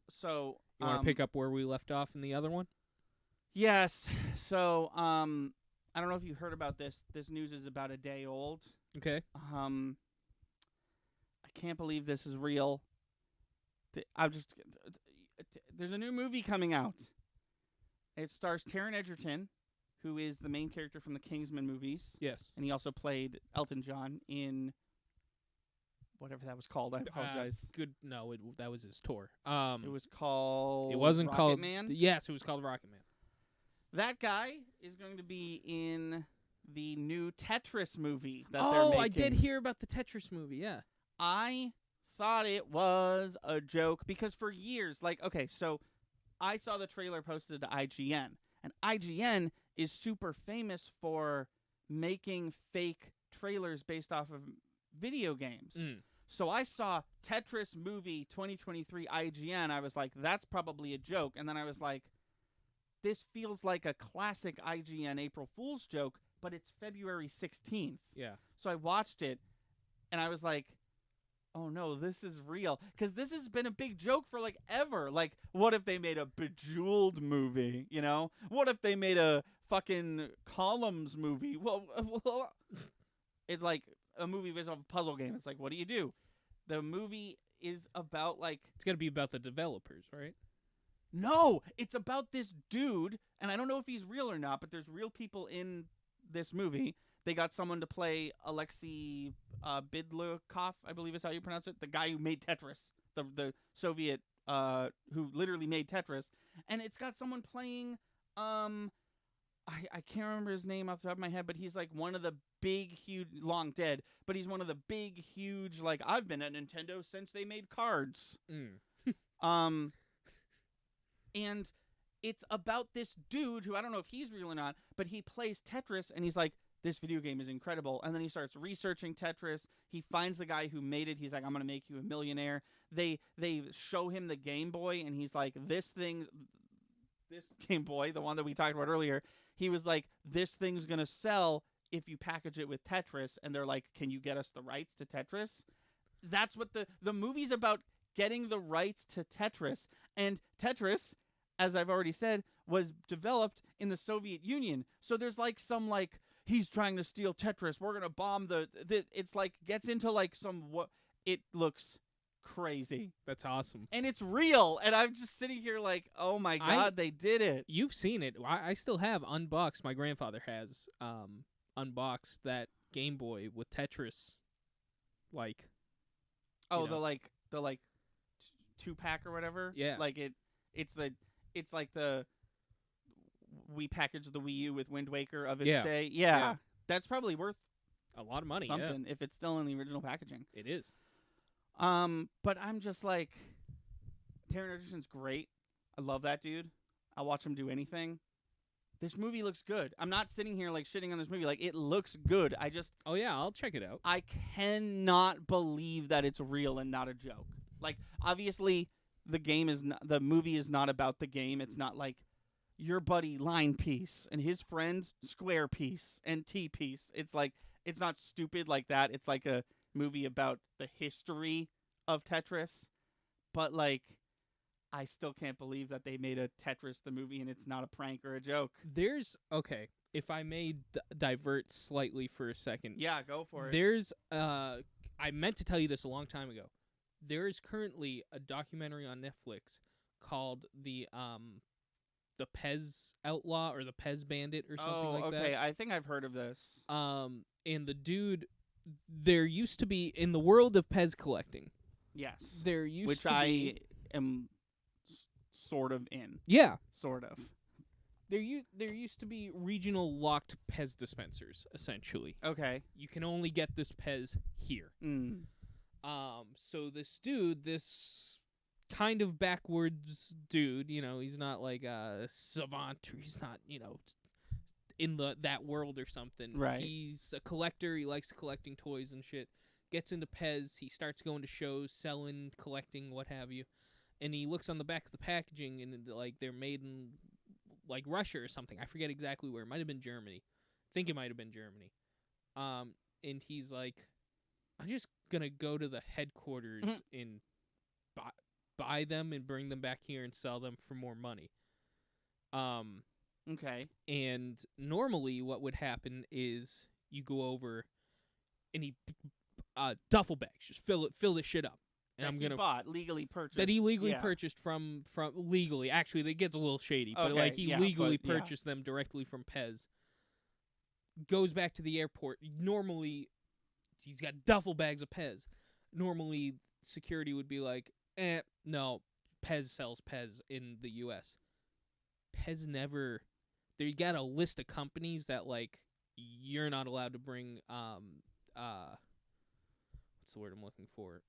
Speaker 1: So
Speaker 2: you want to pick up where we left off in the other one?
Speaker 1: Yes. So I don't know if you heard about this. This news is about a day old.
Speaker 2: Okay.
Speaker 1: I can't believe this is real. There's a new movie coming out. It stars Taron Egerton, who is the main character from the Kingsman movies.
Speaker 2: Yes.
Speaker 1: And he also played Elton John in whatever that was called. I apologize.
Speaker 2: That was his tour.
Speaker 1: It was called
Speaker 2: It wasn't
Speaker 1: Rocket
Speaker 2: called
Speaker 1: Man?
Speaker 2: Yes, it was called Rocket Man.
Speaker 1: That guy is going to be in the new Tetris movie that they're making.
Speaker 2: I did hear about the Tetris movie, yeah.
Speaker 1: I thought it was a joke because for years, so I saw the trailer posted to IGN, and IGN is super famous for making fake trailers based off of video games. So I saw Tetris movie 2023 IGN. I was like, that's probably a joke. And then I was like, this feels like a classic IGN April Fool's joke, but it's February 16th.
Speaker 2: Yeah.
Speaker 1: So I watched it, and I was like, oh no, this is real. Because this has been a big joke for like ever. Like, what if they made a Bejeweled movie? You know, what if they made a fucking Columns movie? Well, it's like a movie based off a puzzle game. It's like, what do you do? The movie is about like
Speaker 2: It's got to be about the developers, right?
Speaker 1: no, it's about this dude, and I don't know if he's real or not, but there's real people in this movie. They got someone to play Alexei Bidlakov, I believe is how you pronounce it, the guy who made Tetris, the Soviet who literally made Tetris, and it's got someone playing I can't remember his name off the top of my head, but he's like one of the big, huge, long dead, but he's one of the big, huge, like, I've been at Nintendo since they made cards. And it's about this dude who I don't know if he's real or not, but he plays Tetris, and he's like, this video game is incredible. And then he starts researching Tetris. He finds the guy who made it. He's like, I'm going to make you a millionaire. They show him the Game Boy, and he's like, this Game Boy, the one that we talked about earlier, he was like, this thing's going to sell if you package it with Tetris. And they're like, can you get us the rights to Tetris? That's what the movie's about, getting the rights to Tetris. And Tetris, as I've already said, was developed in the Soviet Union. So there's like some like, he's trying to steal Tetris, we're going to bomb the it's like, gets into like some, what it looks crazy.
Speaker 2: That's awesome.
Speaker 1: And it's real. And I'm just sitting here like, oh my God, they did it.
Speaker 2: You've seen it. I still have unboxed. My grandfather has unboxed that Game Boy with Tetris. Like,
Speaker 1: oh, the 2-pack or whatever.
Speaker 2: Yeah.
Speaker 1: Like it's like we packaged the Wii U with Wind Waker of its day. Yeah. That's probably worth
Speaker 2: a lot of money.
Speaker 1: Something if it's still in the original packaging.
Speaker 2: It is.
Speaker 1: But I'm just like, Taron Egerton's great. I love that dude. I'll watch him do anything. This movie looks good. I'm not sitting here like shitting on this movie. Like, it looks good.
Speaker 2: Oh yeah, I'll check it out.
Speaker 1: I cannot believe that it's real and not a joke. Like, obviously, the movie is not about the game. It's not like your buddy Line Piece and his friends Square Piece and T Piece. It's like, it's not stupid like that. It's like a movie about the history of Tetris. But like, I still can't believe that they made a Tetris the movie and it's not a prank or a joke.
Speaker 2: Okay, if I may divert slightly for a second.
Speaker 1: Yeah, go for it.
Speaker 2: I meant to tell you this a long time ago. There is currently a documentary on Netflix called the Pez Outlaw or the Pez Bandit or something like that.
Speaker 1: Okay, I think I've heard of this.
Speaker 2: And the dude, there used to be, in the world of Pez collecting.
Speaker 1: Yes.
Speaker 2: There used
Speaker 1: which
Speaker 2: to be...
Speaker 1: I am sort of in.
Speaker 2: Yeah.
Speaker 1: Sort of.
Speaker 2: There used to be regional locked Pez dispensers, essentially.
Speaker 1: Okay.
Speaker 2: You can only get this Pez here. So this dude, this kind of backwards dude, he's not like a savant, or he's not, in that world or something.
Speaker 1: Right.
Speaker 2: He's a collector. He likes collecting toys and shit. Gets into Pez. He starts going to shows, selling, collecting, what have you. And he looks on the back of the packaging, and like they're made in like Russia or something. I forget exactly where. It might have been Germany. I think it might have been Germany. And he's like, I'm just gonna go to the headquarters and buy them and bring them back here and sell them for more money.
Speaker 1: Okay.
Speaker 2: And normally what would happen is you go over and he duffel bags, just fill this shit up. And
Speaker 1: I'm gonna legally purchased.
Speaker 2: That he legally purchased from legally. Actually, it gets a little shady, but like he legally purchased them directly from Pez. Goes back to the airport. Normally, he's got duffel bags of Pez. Normally, security would be like, no, Pez sells Pez in the U.S. Pez never. They got a list of companies that like you're not allowed to bring. What's the word I'm looking for?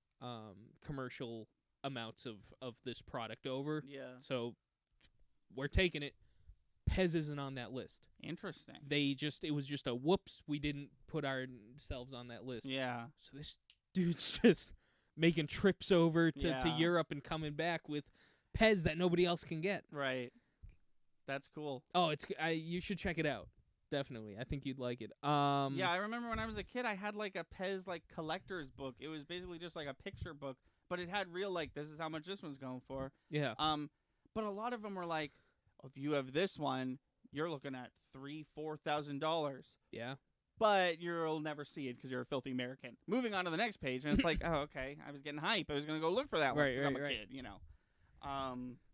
Speaker 2: Commercial amounts of this product over.
Speaker 1: Yeah.
Speaker 2: So we're taking it. Pez isn't on that list.
Speaker 1: Interesting.
Speaker 2: It was just a whoops, we didn't put ourselves on that list.
Speaker 1: Yeah.
Speaker 2: So this dude's just making trips over to Europe and coming back with Pez that nobody else can get.
Speaker 1: Right. That's cool.
Speaker 2: Oh, you should check it out. definitely. I think you'd like it.
Speaker 1: Yeah, I remember when I was a kid, I had like a Pez like collector's book. It was basically just like a picture book, but it had real like this is how much this one's going for.
Speaker 2: Yeah.
Speaker 1: But a lot of them were like, if you have this one, you're looking at $3,000-$4,000.
Speaker 2: Yeah.
Speaker 1: But you'll never see it because you're a filthy American. Moving on to the next page, and it's like, oh, okay, I was getting hype. I was gonna go look for that one because I'm a kid, you know.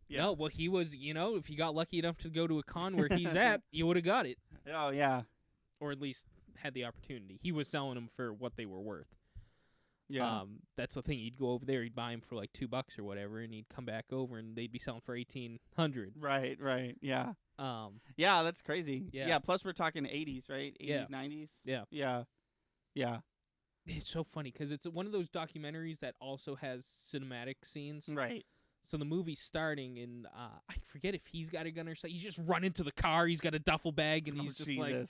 Speaker 1: Yeah.
Speaker 2: No, well, he was, if you got lucky enough to go to a con where he's at, you would have got it.
Speaker 1: Oh yeah.
Speaker 2: Or at least had the opportunity. He was selling them for what they were worth.
Speaker 1: Yeah.
Speaker 2: That's the thing. He'd go over there, he'd buy them for like $2 or whatever, and he'd come back over, and they'd be selling for $1,800.
Speaker 1: Right. Yeah. Yeah, that's crazy.
Speaker 2: Yeah.
Speaker 1: Plus, we're talking 80s, right? 80s,
Speaker 2: Yeah.
Speaker 1: 90s.
Speaker 2: Yeah.
Speaker 1: Yeah.
Speaker 2: It's so funny because it's one of those documentaries that also has cinematic scenes.
Speaker 1: Right.
Speaker 2: So the movie's starting, and I forget if he's got a gun or something. He's just running to the car. He's got a duffel bag, and he's just like,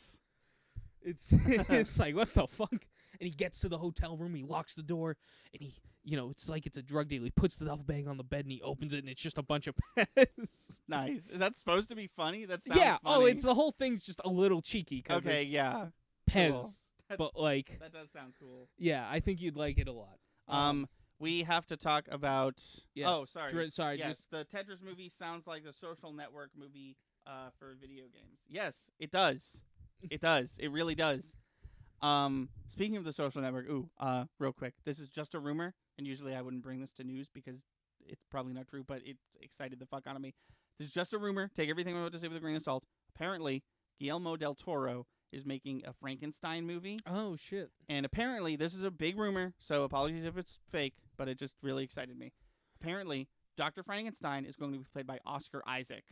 Speaker 2: it's like, what the fuck? And he gets to the hotel room. He locks the door, and he, it's like it's a drug deal. He puts the duffel bag on the bed, and he opens it, and it's just a bunch of Pez.
Speaker 1: Nice. Is that supposed to be funny? That sounds
Speaker 2: yeah.
Speaker 1: funny.
Speaker 2: Oh, it's the whole thing's just a little cheeky.
Speaker 1: Okay. Yeah.
Speaker 2: Pez.
Speaker 1: Cool.
Speaker 2: But like,
Speaker 1: that does sound cool.
Speaker 2: Yeah, I think you'd like it a lot.
Speaker 1: We have to talk about.
Speaker 2: Yes.
Speaker 1: Oh, sorry.
Speaker 2: Sorry.
Speaker 1: Yes,
Speaker 2: Just
Speaker 1: the Tetris movie sounds like the Social Network movie for video games. Yes, it does. It does. It really does. Speaking of the Social Network, real quick, this is just a rumor, and usually I wouldn't bring this to news because it's probably not true, but it excited the fuck out of me. This is just a rumor. Take everything I'm about to say with a grain of salt. Apparently, Guillermo del Toro is making a Frankenstein movie.
Speaker 2: Oh, shit.
Speaker 1: And apparently, this is a big rumor, so apologies if it's fake, but it just really excited me. Apparently, Dr. Frankenstein is going to be played by Oscar Isaac.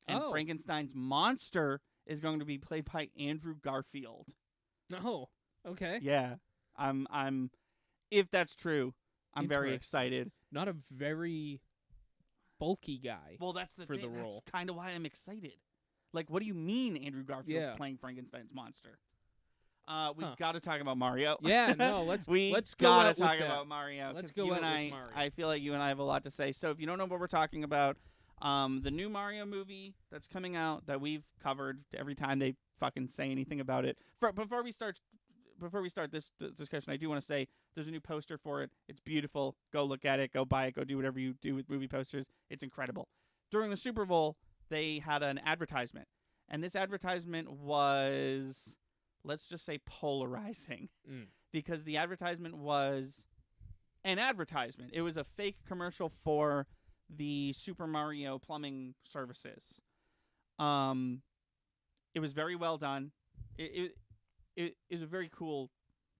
Speaker 1: And Frankenstein's monster is going to be played by Andrew Garfield.
Speaker 2: Oh, okay.
Speaker 1: Yeah. I'm if that's true, I'm very excited.
Speaker 2: Not a very bulky guy.
Speaker 1: Well, that's the
Speaker 2: for
Speaker 1: thing.
Speaker 2: The role.
Speaker 1: That's kind of why I'm excited. Like, what do you mean Andrew Garfield's playing Frankenstein's monster? We've got to talk about Mario.
Speaker 2: Yeah, no, let's go
Speaker 1: gotta
Speaker 2: out
Speaker 1: talk
Speaker 2: with
Speaker 1: about
Speaker 2: that.
Speaker 1: Mario.
Speaker 2: Let's go
Speaker 1: you
Speaker 2: out
Speaker 1: and I,
Speaker 2: with Mario.
Speaker 1: I feel like you and I have a lot to say. So if you don't know what we're talking about, the new Mario movie that's coming out that we've covered every time they fucking say anything about it. Before we start this discussion, I do want to say there's a new poster for it. It's beautiful. Go look at it. Go buy it. Go do whatever you do with movie posters. It's incredible. During the Super Bowl, they had an advertisement. And this advertisement was, let's just say, polarizing. Because the advertisement was an advertisement. It was a fake commercial for the Super Mario plumbing services. It was very well done. It is a very cool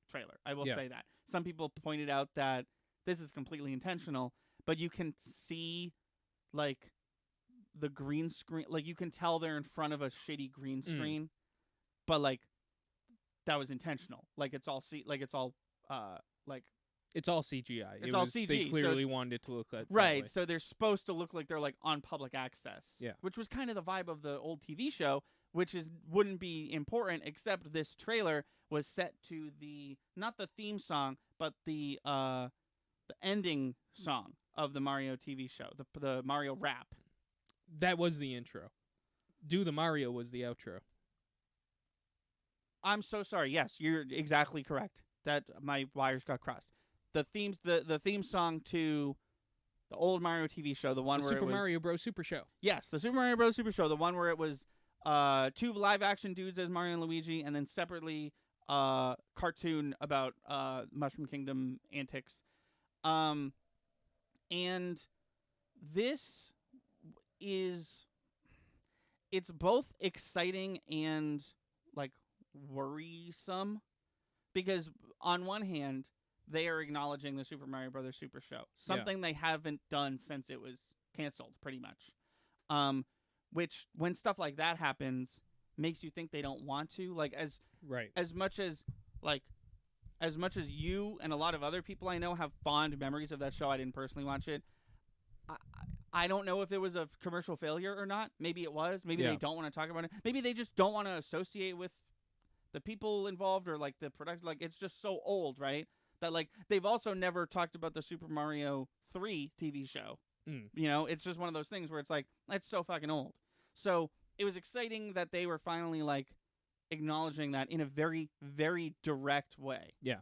Speaker 1: trailer. I will say that. Some people pointed out that this is completely intentional, but you can see, like, the green screen, like you can tell they're in front of a shitty green screen, but like that was intentional. Like it's all CGI.
Speaker 2: It's all CGI.
Speaker 1: It's all CG.
Speaker 2: They clearly wanted it to look like
Speaker 1: right. So they're supposed to look like they're like on public access.
Speaker 2: Yeah.
Speaker 1: Which was kind of the vibe of the old TV show, which wouldn't be important except this trailer was set to not the theme song, but the ending song of the Mario TV show, the Mario rap.
Speaker 2: That was the intro. Do the Mario was the outro.
Speaker 1: I'm so sorry. Yes, you're exactly correct. That my wires got crossed. The theme song to the old Mario TV show, the one where
Speaker 2: Super
Speaker 1: it was
Speaker 2: Mario Bros. Super Show.
Speaker 1: Yes, the Super Mario Bros. Super Show, the one where it was two live action dudes as Mario and Luigi, and then separately cartoon about Mushroom Kingdom antics. And this it's both exciting and like worrisome because on one hand they are acknowledging the Super Mario Brothers Super Show, something they haven't done since it was canceled pretty much, which when stuff like that happens makes you think they don't want to, like as much as you and a lot of other people I know have fond memories of that show. I didn't personally watch it. I don't know if it was a commercial failure or not. Maybe it was. Maybe they don't want to talk about it. Maybe they just don't want to associate with the people involved or like the production. Like it's just so old, right? That like they've also never talked about the Super Mario 3 TV show. You know, it's just one of those things where it's like, that's so fucking old. So it was exciting that they were finally like acknowledging that in a very, very direct way.
Speaker 2: Yeah.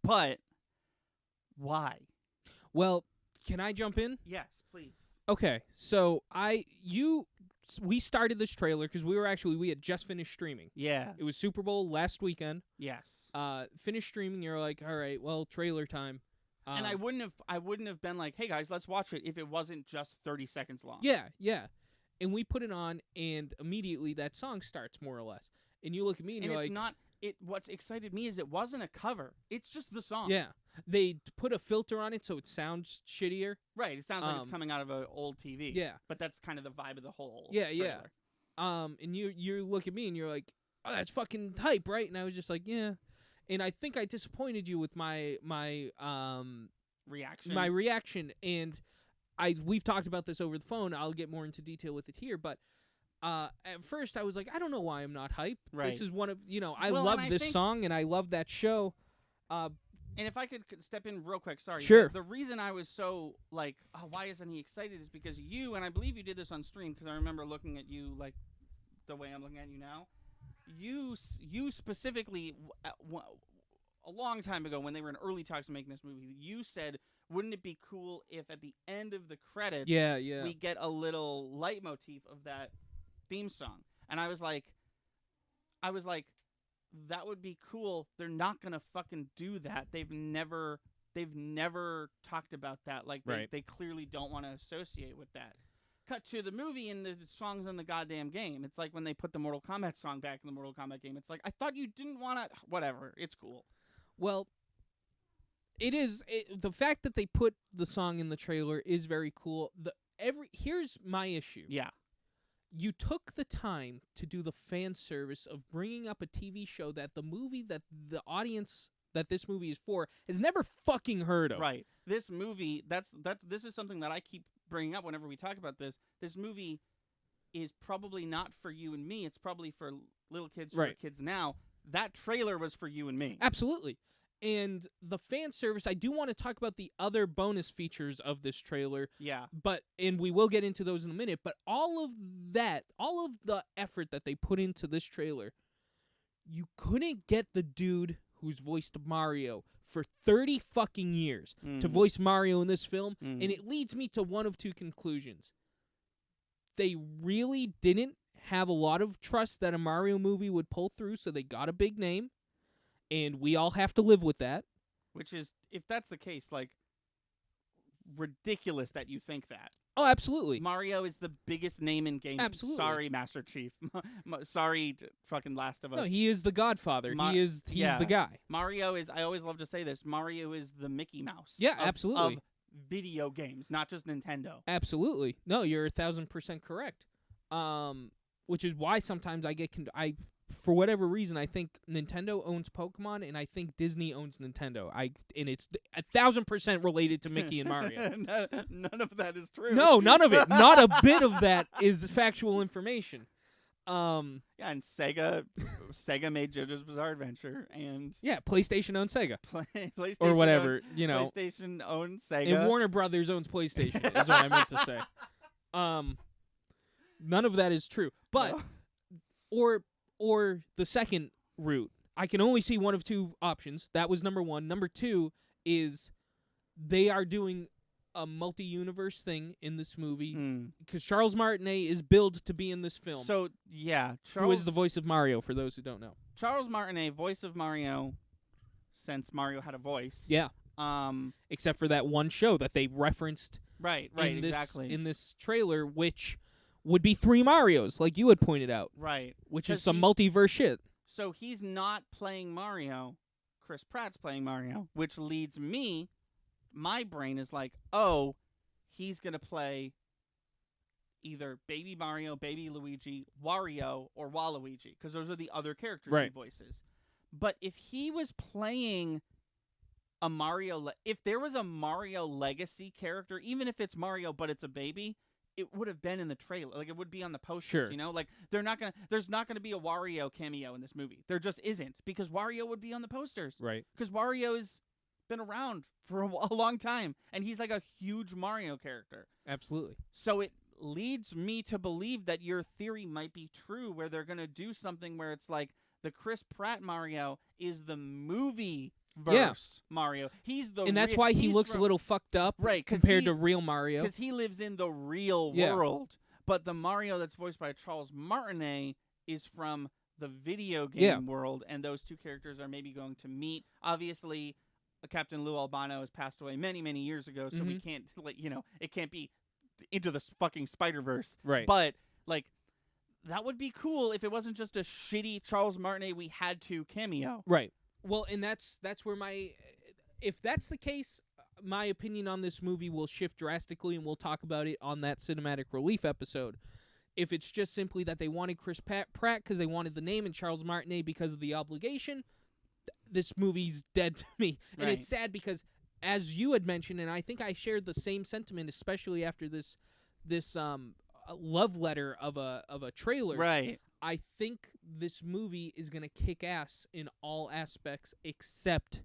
Speaker 1: But why?
Speaker 2: Well, can I jump in?
Speaker 1: Yes, please.
Speaker 2: Okay, so we started this trailer because we had just finished streaming.
Speaker 1: Yeah.
Speaker 2: It was Super Bowl last weekend.
Speaker 1: Yes.
Speaker 2: Finished streaming. You're like, all right, well, trailer time.
Speaker 1: And I wouldn't have been like, hey guys, let's watch it if it wasn't just 30 seconds long.
Speaker 2: Yeah. And we put it on, and immediately that song starts, more or less. And you look at me, and you're
Speaker 1: it's
Speaker 2: like,
Speaker 1: not. What's excited me is it wasn't a cover. It's just the song.
Speaker 2: yeah. They put a filter on it so it sounds shittier.
Speaker 1: Right. It sounds like it's coming out of an old TV.
Speaker 2: Yeah.
Speaker 1: But that's kind of the vibe of the whole
Speaker 2: Yeah.
Speaker 1: trailer.
Speaker 2: And you look at me, and you're like, oh, that's fucking type, right? And I was just like, yeah. And I think I disappointed you with my
Speaker 1: reaction.
Speaker 2: My reaction, and we've talked about this over the phone. I'll get more into detail with it here, but at first I was like, I don't know why I'm not hyped.
Speaker 1: Right.
Speaker 2: This is one of I love this song and I love that show.
Speaker 1: And if I could step in real quick, sorry.
Speaker 2: Sure.
Speaker 1: The reason I was so like, oh, why isn't he excited is because you, and I believe you did this on stream because I remember looking at you like the way I'm looking at you now. You specifically, a long time ago when they were in early talks of making this movie, you said, wouldn't it be cool if at the end of the credits we get a little leitmotif of that theme song? And I was like, that would be cool. They're not gonna fucking do that. They've never talked about that. Like they clearly don't want to associate with that. Cut to the movie and the song's in the goddamn game. It's like when they put the Mortal Kombat song back in the Mortal Kombat game. It's like, I thought you didn't want to. Whatever. It's cool.
Speaker 2: Well, it is the fact that they put the song in the trailer is very cool. Here's my issue.
Speaker 1: Yeah.
Speaker 2: You took the time to do the fan service of bringing up a TV show that the movie that the audience that this movie is for has never fucking heard of.
Speaker 1: Right. This movie, this is something that I keep bringing up whenever we talk about this. This movie is probably not for you and me. It's probably for little kids who are kids now. That trailer was for you and me.
Speaker 2: Absolutely. And the fan service, I do want to talk about the other bonus features of this trailer.
Speaker 1: Yeah.
Speaker 2: And we will get into those in a minute, but all of the effort that they put into this trailer, you couldn't get the dude who's voiced Mario for 30 fucking years to voice Mario in this film, and it leads me to one of two conclusions. They really didn't have a lot of trust that a Mario movie would pull through, so they got a big name. And we all have to live with that.
Speaker 1: Which is, if that's the case, like, ridiculous that you think that.
Speaker 2: Oh, absolutely.
Speaker 1: Mario is the biggest name in gaming.
Speaker 2: Absolutely.
Speaker 1: Sorry, Master Chief. Sorry, fucking Last of Us.
Speaker 2: No, he is the Godfather. He's the guy.
Speaker 1: Mario is, I always love to say this, Mario is the Mickey Mouse.
Speaker 2: Yeah, absolutely.
Speaker 1: Of video games, not just Nintendo.
Speaker 2: Absolutely. No, you're 1,000% correct. Which is why sometimes I get for whatever reason, I think Nintendo owns Pokemon, and I think Disney owns Nintendo. And it's 1,000% related to Mickey and Mario.
Speaker 1: None of that is true.
Speaker 2: No, none of it. Not a bit of that is factual information.
Speaker 1: Yeah, and Sega made JoJo's Bizarre Adventure, and
Speaker 2: yeah, PlayStation owns Sega,
Speaker 1: PlayStation
Speaker 2: or whatever,
Speaker 1: PlayStation owns Sega,
Speaker 2: and Warner Brothers owns PlayStation. Is what I meant to say. None of that is true, but or the second route. I can only see one of two options. That was number one. Number two is they are doing a multi-universe thing in this movie because Charles Martinet is billed to be in this film.
Speaker 1: So, yeah.
Speaker 2: Who is the voice of Mario, for those who don't know.
Speaker 1: Charles Martinet, voice of Mario, since Mario had a voice.
Speaker 2: Yeah. Except for that one show that they referenced
Speaker 1: exactly.
Speaker 2: in this trailer, which would be 3 Marios, like you had pointed out.
Speaker 1: Right.
Speaker 2: Which is some multiverse shit.
Speaker 1: So he's not playing Mario. Chris Pratt's playing Mario, which leads me, my brain is like, oh, he's going to play either Baby Mario, Baby Luigi, Wario, or Waluigi, because those are the other characters he voices. But if he was playing a Mario, if there was a Mario Legacy character, even if it's Mario but it's a baby, it would have been in the trailer. Like, it would be on the posters, you know? Like, there's not gonna be a Wario cameo in this movie. There just isn't, because Wario would be on the posters.
Speaker 2: Right.
Speaker 1: Because Wario's been around for a long time, and he's like a huge Mario character.
Speaker 2: Absolutely.
Speaker 1: So leads me to believe that your theory might be true, where they're going to do something where it's like the Chris Pratt Mario is the movie verse Mario. He's the
Speaker 2: and that's why he looks a little fucked up compared to real Mario.
Speaker 1: Because he lives in the real world. But the Mario that's voiced by Charles Martinet is from the video game world, and those two characters are maybe going to meet. Obviously, Captain Lou Albano has passed away many, many years ago, so we can't, it can't be Into the fucking Spider-Verse.
Speaker 2: Right.
Speaker 1: But, that would be cool if it wasn't just a shitty Charles Martinet we had to cameo.
Speaker 2: Right. Well, and that's where if that's the case, my opinion on this movie will shift drastically, and we'll talk about it on that cinematic relief episode. If it's just simply that they wanted Chris Pratt because they wanted the name and Charles Martinet because of the obligation, this movie's dead to me. And it's sad because, as you had mentioned, and I think I shared the same sentiment, especially after this love letter of a trailer.
Speaker 1: Right.
Speaker 2: I think this movie is going to kick ass in all aspects except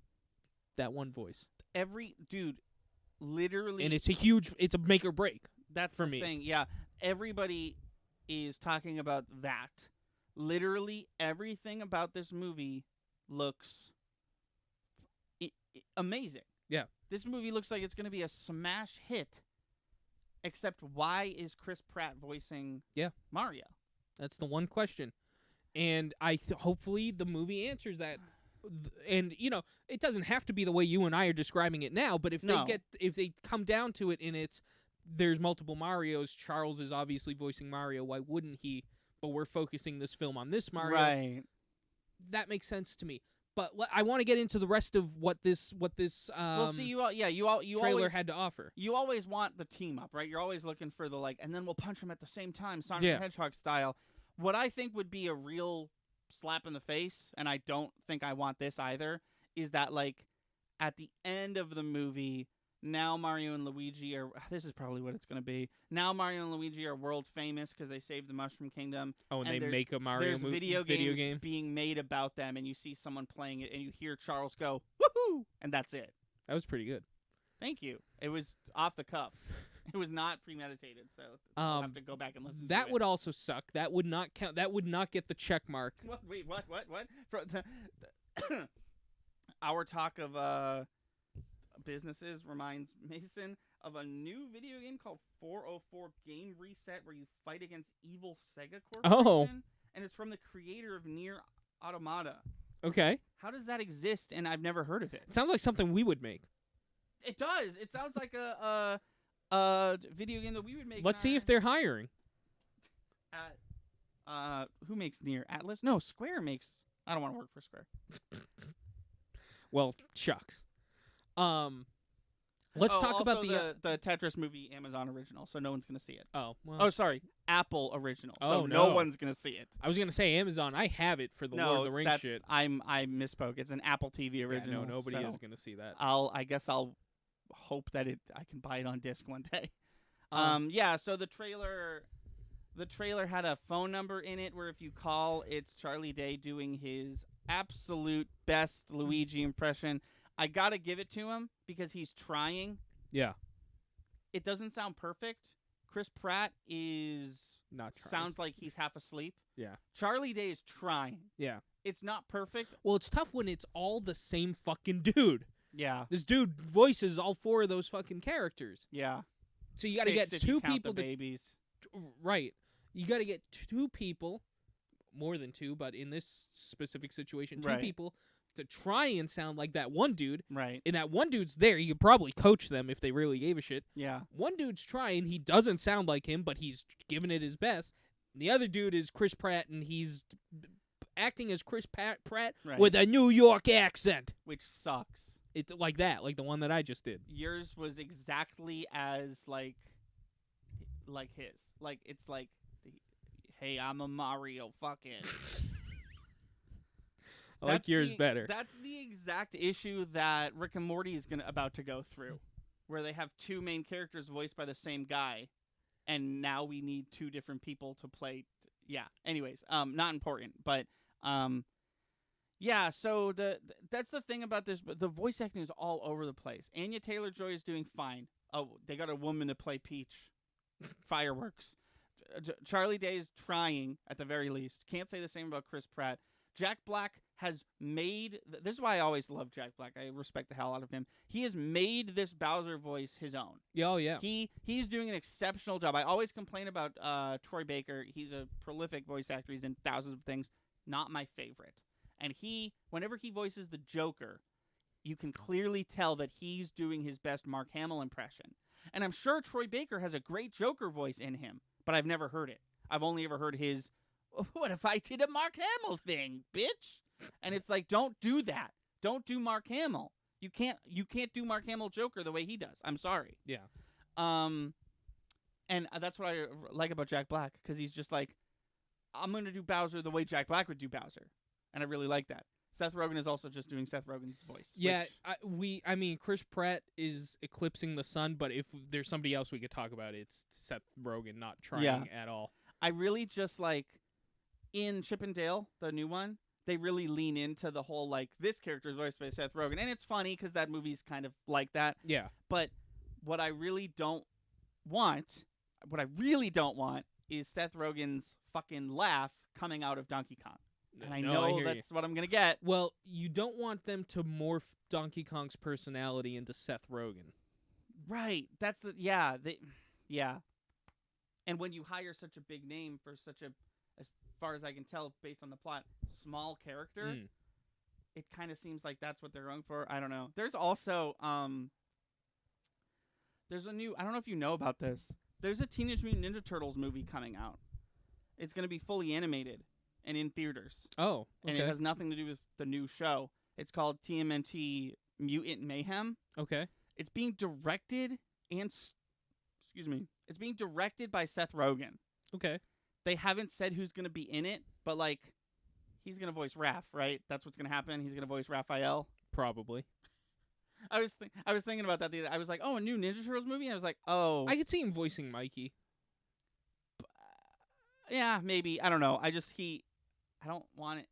Speaker 2: that one voice. Literally.
Speaker 1: And
Speaker 2: it's a make or break.
Speaker 1: That's
Speaker 2: for
Speaker 1: the
Speaker 2: me.
Speaker 1: Thing. Yeah. Everybody is talking about that. Literally everything about this movie looks amazing.
Speaker 2: Yeah.
Speaker 1: This movie looks like it's going to be a smash hit. Except why is Chris Pratt voicing Mario?
Speaker 2: That's the one question. And hopefully the movie answers that. And, it doesn't have to be the way you and I are describing it now, but if they come down to it and there's multiple Marios, Charles is obviously voicing Mario, why wouldn't he? But we're focusing this film on this Mario.
Speaker 1: Right.
Speaker 2: That makes sense to me. But I want to get into the rest of what this trailer
Speaker 1: always
Speaker 2: had to offer.
Speaker 1: You always want the team up, right? You're always looking for the and then we'll punch them at the same time, Sonic the Hedgehog style. What I think would be a real slap in the face, and I don't think I want this either, is that at the end of the movie, now Mario and Luigi are. This is probably what it's going to be. Now Mario and Luigi are world famous because they saved the Mushroom Kingdom.
Speaker 2: Oh, and they make a Mario
Speaker 1: video game being made about them, and you see someone playing it, and you hear Charles go, "Woohoo!" and that's it.
Speaker 2: That was pretty good.
Speaker 1: Thank you. It was off the cuff. It was not premeditated, so I'll have to go back and listen to it.
Speaker 2: That would also suck. That would not count. That would not get the check mark.
Speaker 1: Wait, what? Our talk of businesses reminds Mason of a new video game called 404 Game Reset, where you fight against evil Sega Corporation.
Speaker 2: Oh.
Speaker 1: And it's from the creator of Nier Automata.
Speaker 2: Okay.
Speaker 1: How does that exist, and I've never heard of it?
Speaker 2: It sounds like something we would make.
Speaker 1: It does. It sounds like a video game that we would make.
Speaker 2: Let's see if they're hiring.
Speaker 1: Who makes Nier? Atlas? No, Square makes. I don't want to work for Square.
Speaker 2: Well, shucks. Let's talk about
Speaker 1: the Tetris movie Amazon original, so no one's gonna see it.
Speaker 2: Oh, well.
Speaker 1: Oh, sorry, Apple original. So no one's gonna see it.
Speaker 2: I was gonna say Amazon. I have it for the Lord of the Rings shit.
Speaker 1: I misspoke. It's an Apple TV original.
Speaker 2: Yeah, no, nobody is gonna see that.
Speaker 1: I guess I'll hope that I can buy it on disc one day. So the trailer had a phone number in it where if you call, it's Charlie Day doing his absolute best Luigi impression. I gotta give it to him because he's trying.
Speaker 2: Yeah.
Speaker 1: It doesn't sound perfect. Chris Pratt is
Speaker 2: not trying.
Speaker 1: Sounds like he's half asleep.
Speaker 2: Yeah.
Speaker 1: Charlie Day is trying.
Speaker 2: Yeah.
Speaker 1: It's not perfect.
Speaker 2: Well, it's tough when it's all the same fucking dude.
Speaker 1: Yeah.
Speaker 2: This dude voices all four of those fucking characters.
Speaker 1: Yeah.
Speaker 2: So you got to get two people
Speaker 1: to babies.
Speaker 2: Right. You got to get two people, more than two, but in this specific situation, two people to try and sound like that one dude.
Speaker 1: Right.
Speaker 2: And that one dude's there. You could probably coach them if they really gave a shit.
Speaker 1: Yeah.
Speaker 2: One dude's trying. He doesn't sound like him, but he's giving it his best. And the other dude is Chris Pratt, and he's acting as Chris Pratt with a New York accent.
Speaker 1: Which sucks.
Speaker 2: It's like that, like the one that I just did.
Speaker 1: Yours was exactly as like his. Like it's like, hey, I'm a Mario fucking.
Speaker 2: I like yours better.
Speaker 1: That's the exact issue that Rick and Morty is about to go through, where they have two main characters voiced by the same guy, and now we need two different people to play. Yeah. Anyways, not important, but yeah, so that's the thing about this. But the voice acting is all over the place. Anya Taylor-Joy is doing fine. Oh, they got a woman to play Peach. fireworks. Charlie Day is trying, at the very least. Can't say the same about Chris Pratt. Jack Black has made... This is why I always love Jack Black. I respect the hell out of him. He has made this Bowser voice his own.
Speaker 2: Oh, yeah.
Speaker 1: He's doing an exceptional job. I always complain about Troy Baker. He's a prolific voice actor. He's in thousands of things. Not my favorite. And whenever he voices the Joker, you can clearly tell that he's doing his best Mark Hamill impression. And I'm sure Troy Baker has a great Joker voice in him, but I've never heard it. I've only ever heard his, what if I did a Mark Hamill thing, bitch? And it's like, don't do that. Don't do Mark Hamill. You can't do Mark Hamill Joker the way he does. I'm sorry.
Speaker 2: Yeah.
Speaker 1: And that's what I like about Jack Black, because he's just like, I'm going to do Bowser the way Jack Black would do Bowser. And I really like that. Seth Rogen is also just doing Seth Rogen's voice.
Speaker 2: Yeah, I mean, Chris Pratt is eclipsing the sun, but if there's somebody else we could talk about, it's Seth Rogen not trying at all.
Speaker 1: I really just like, in Chip and Dale, the new one, they really lean into the whole, like, this character is voiced by Seth Rogen. And it's funny because that movie's kind of like that.
Speaker 2: Yeah.
Speaker 1: But what I really don't want is Seth Rogen's fucking laugh coming out of Donkey Kong. And I know that's what I'm going to get.
Speaker 2: Well, you don't want them to morph Donkey Kong's personality into Seth Rogen.
Speaker 1: Right. That's yeah. And when you hire such a big name for such a, as far as I can tell, based on the plot, small character, it kind of seems like that's what they're going for. I don't know. There's also, there's a new, I don't know if you know about this. There's a Teenage Mutant Ninja Turtles movie coming out. It's going to be fully animated and in theaters.
Speaker 2: Oh, okay.
Speaker 1: And it has nothing to do with the new show. It's called TMNT Mutant Mayhem.
Speaker 2: Okay.
Speaker 1: It's being directed it's being directed by Seth Rogen.
Speaker 2: Okay.
Speaker 1: They haven't said who's going to be in it, but like, he's going to voice Raph, right? That's what's going to happen. He's going to voice Raphael.
Speaker 2: Probably.
Speaker 1: I was thinking about that the other day. I was like, oh, a new Ninja Turtles movie? And I was like, oh.
Speaker 2: I could see him voicing Mikey.
Speaker 1: Yeah, maybe. I don't know. I don't want it.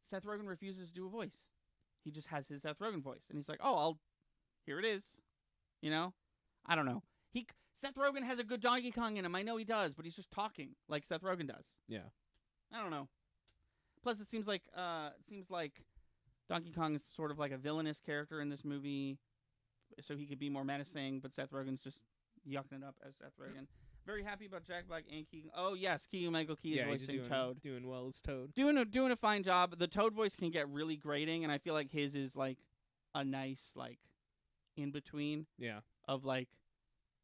Speaker 1: Seth Rogen refuses to do a voice. He just has his Seth Rogen voice. And he's like, oh, here it is. You know? I don't know. Seth Rogen has a good Donkey Kong in him. I know he does, but he's just talking like Seth Rogen does.
Speaker 2: Yeah.
Speaker 1: I don't know. Plus, it seems like Donkey Kong is sort of like a villainous character in this movie, so he could be more menacing, but Seth Rogen's just yucking it up as Seth Rogen. Very happy about Jack Black and Keegan. Oh, yes, Keegan-Michael Key is voicing Toad.
Speaker 2: Doing well as Toad.
Speaker 1: Doing a fine job. The Toad voice can get really grating, and I feel like his is, like, a nice, like, in-between.
Speaker 2: Yeah.
Speaker 1: Of, like,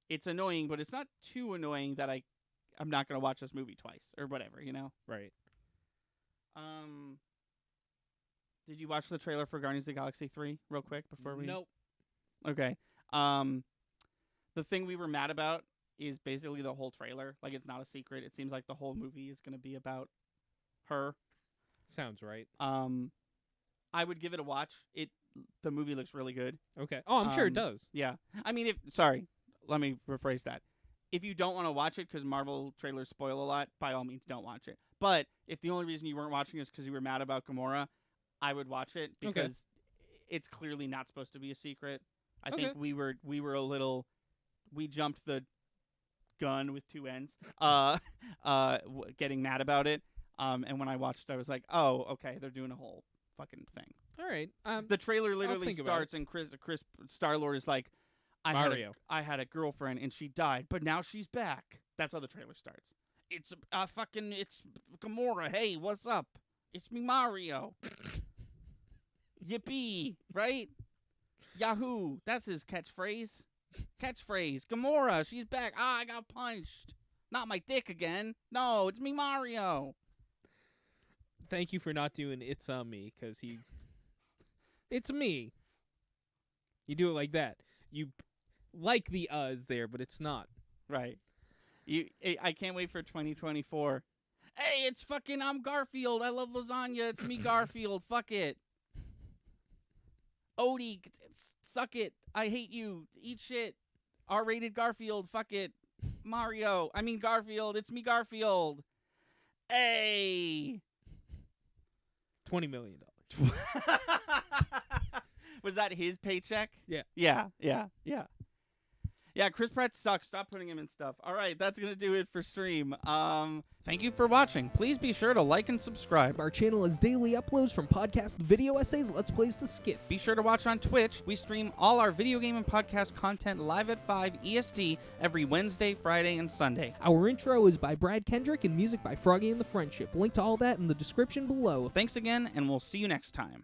Speaker 1: it's annoying, but it's not too annoying that I'm not going to watch this movie twice, or whatever, you know?
Speaker 2: Right.
Speaker 1: Did you watch the trailer for Guardians of the Galaxy 3 real quick before we...
Speaker 2: Nope.
Speaker 1: Okay. The thing we were mad about is basically the whole trailer. Like, it's not a secret. It seems like the whole movie is going to be about her.
Speaker 2: Sounds right.
Speaker 1: I would give it a watch. The movie looks really good.
Speaker 2: Okay. Oh, I'm sure it does.
Speaker 1: Yeah. I mean, let me rephrase that. If you don't want to watch it because Marvel trailers spoil a lot, by all means, don't watch it. But if the only reason you weren't watching is because you were mad about Gamora, I would watch it because it's clearly not supposed to be a secret. I think we were a little, we jumped the gun with two ends, getting mad about it. And when I watched, I was like, oh, okay, they're doing a whole fucking thing.
Speaker 2: All right.
Speaker 1: The trailer literally starts and Chris Star-Lord is like, I had a girlfriend and she died, but now she's back. That's how the trailer starts. It's Gamora. Hey, what's up? It's me, Mario. Yippee, right? Yahoo. That's his catchphrase. Gamora, she's back. I got punched. Not my dick again. No, it's me, Mario.
Speaker 2: Thank you for not doing It's Me, because it's me. You do it like that. You like the is there, but it's not.
Speaker 1: Right. I can't wait for 2024. Hey, it's fucking, I'm Garfield. I love lasagna. It's me, Garfield. Fuck it. Odie, suck it. I hate you. Eat shit. R-rated Garfield. Fuck it. Garfield. It's me, Garfield. Hey.
Speaker 2: $20 million.
Speaker 1: Was that his paycheck?
Speaker 2: Yeah.
Speaker 1: Yeah. Yeah, Chris Pratt sucks. Stop putting him in stuff. All right, that's going to do it for stream. Thank you for watching. Please be sure to like and subscribe.
Speaker 3: Our channel has daily uploads from podcast video essays, Let's Plays to skits.
Speaker 1: Be sure to watch on Twitch. We stream all our video game and podcast content live at 5 EST every Wednesday, Friday, and Sunday.
Speaker 3: Our intro is by Brad Kendrick and music by Froggy and the Friendship. Link to all that in the description below.
Speaker 1: Thanks again, and we'll see you next time.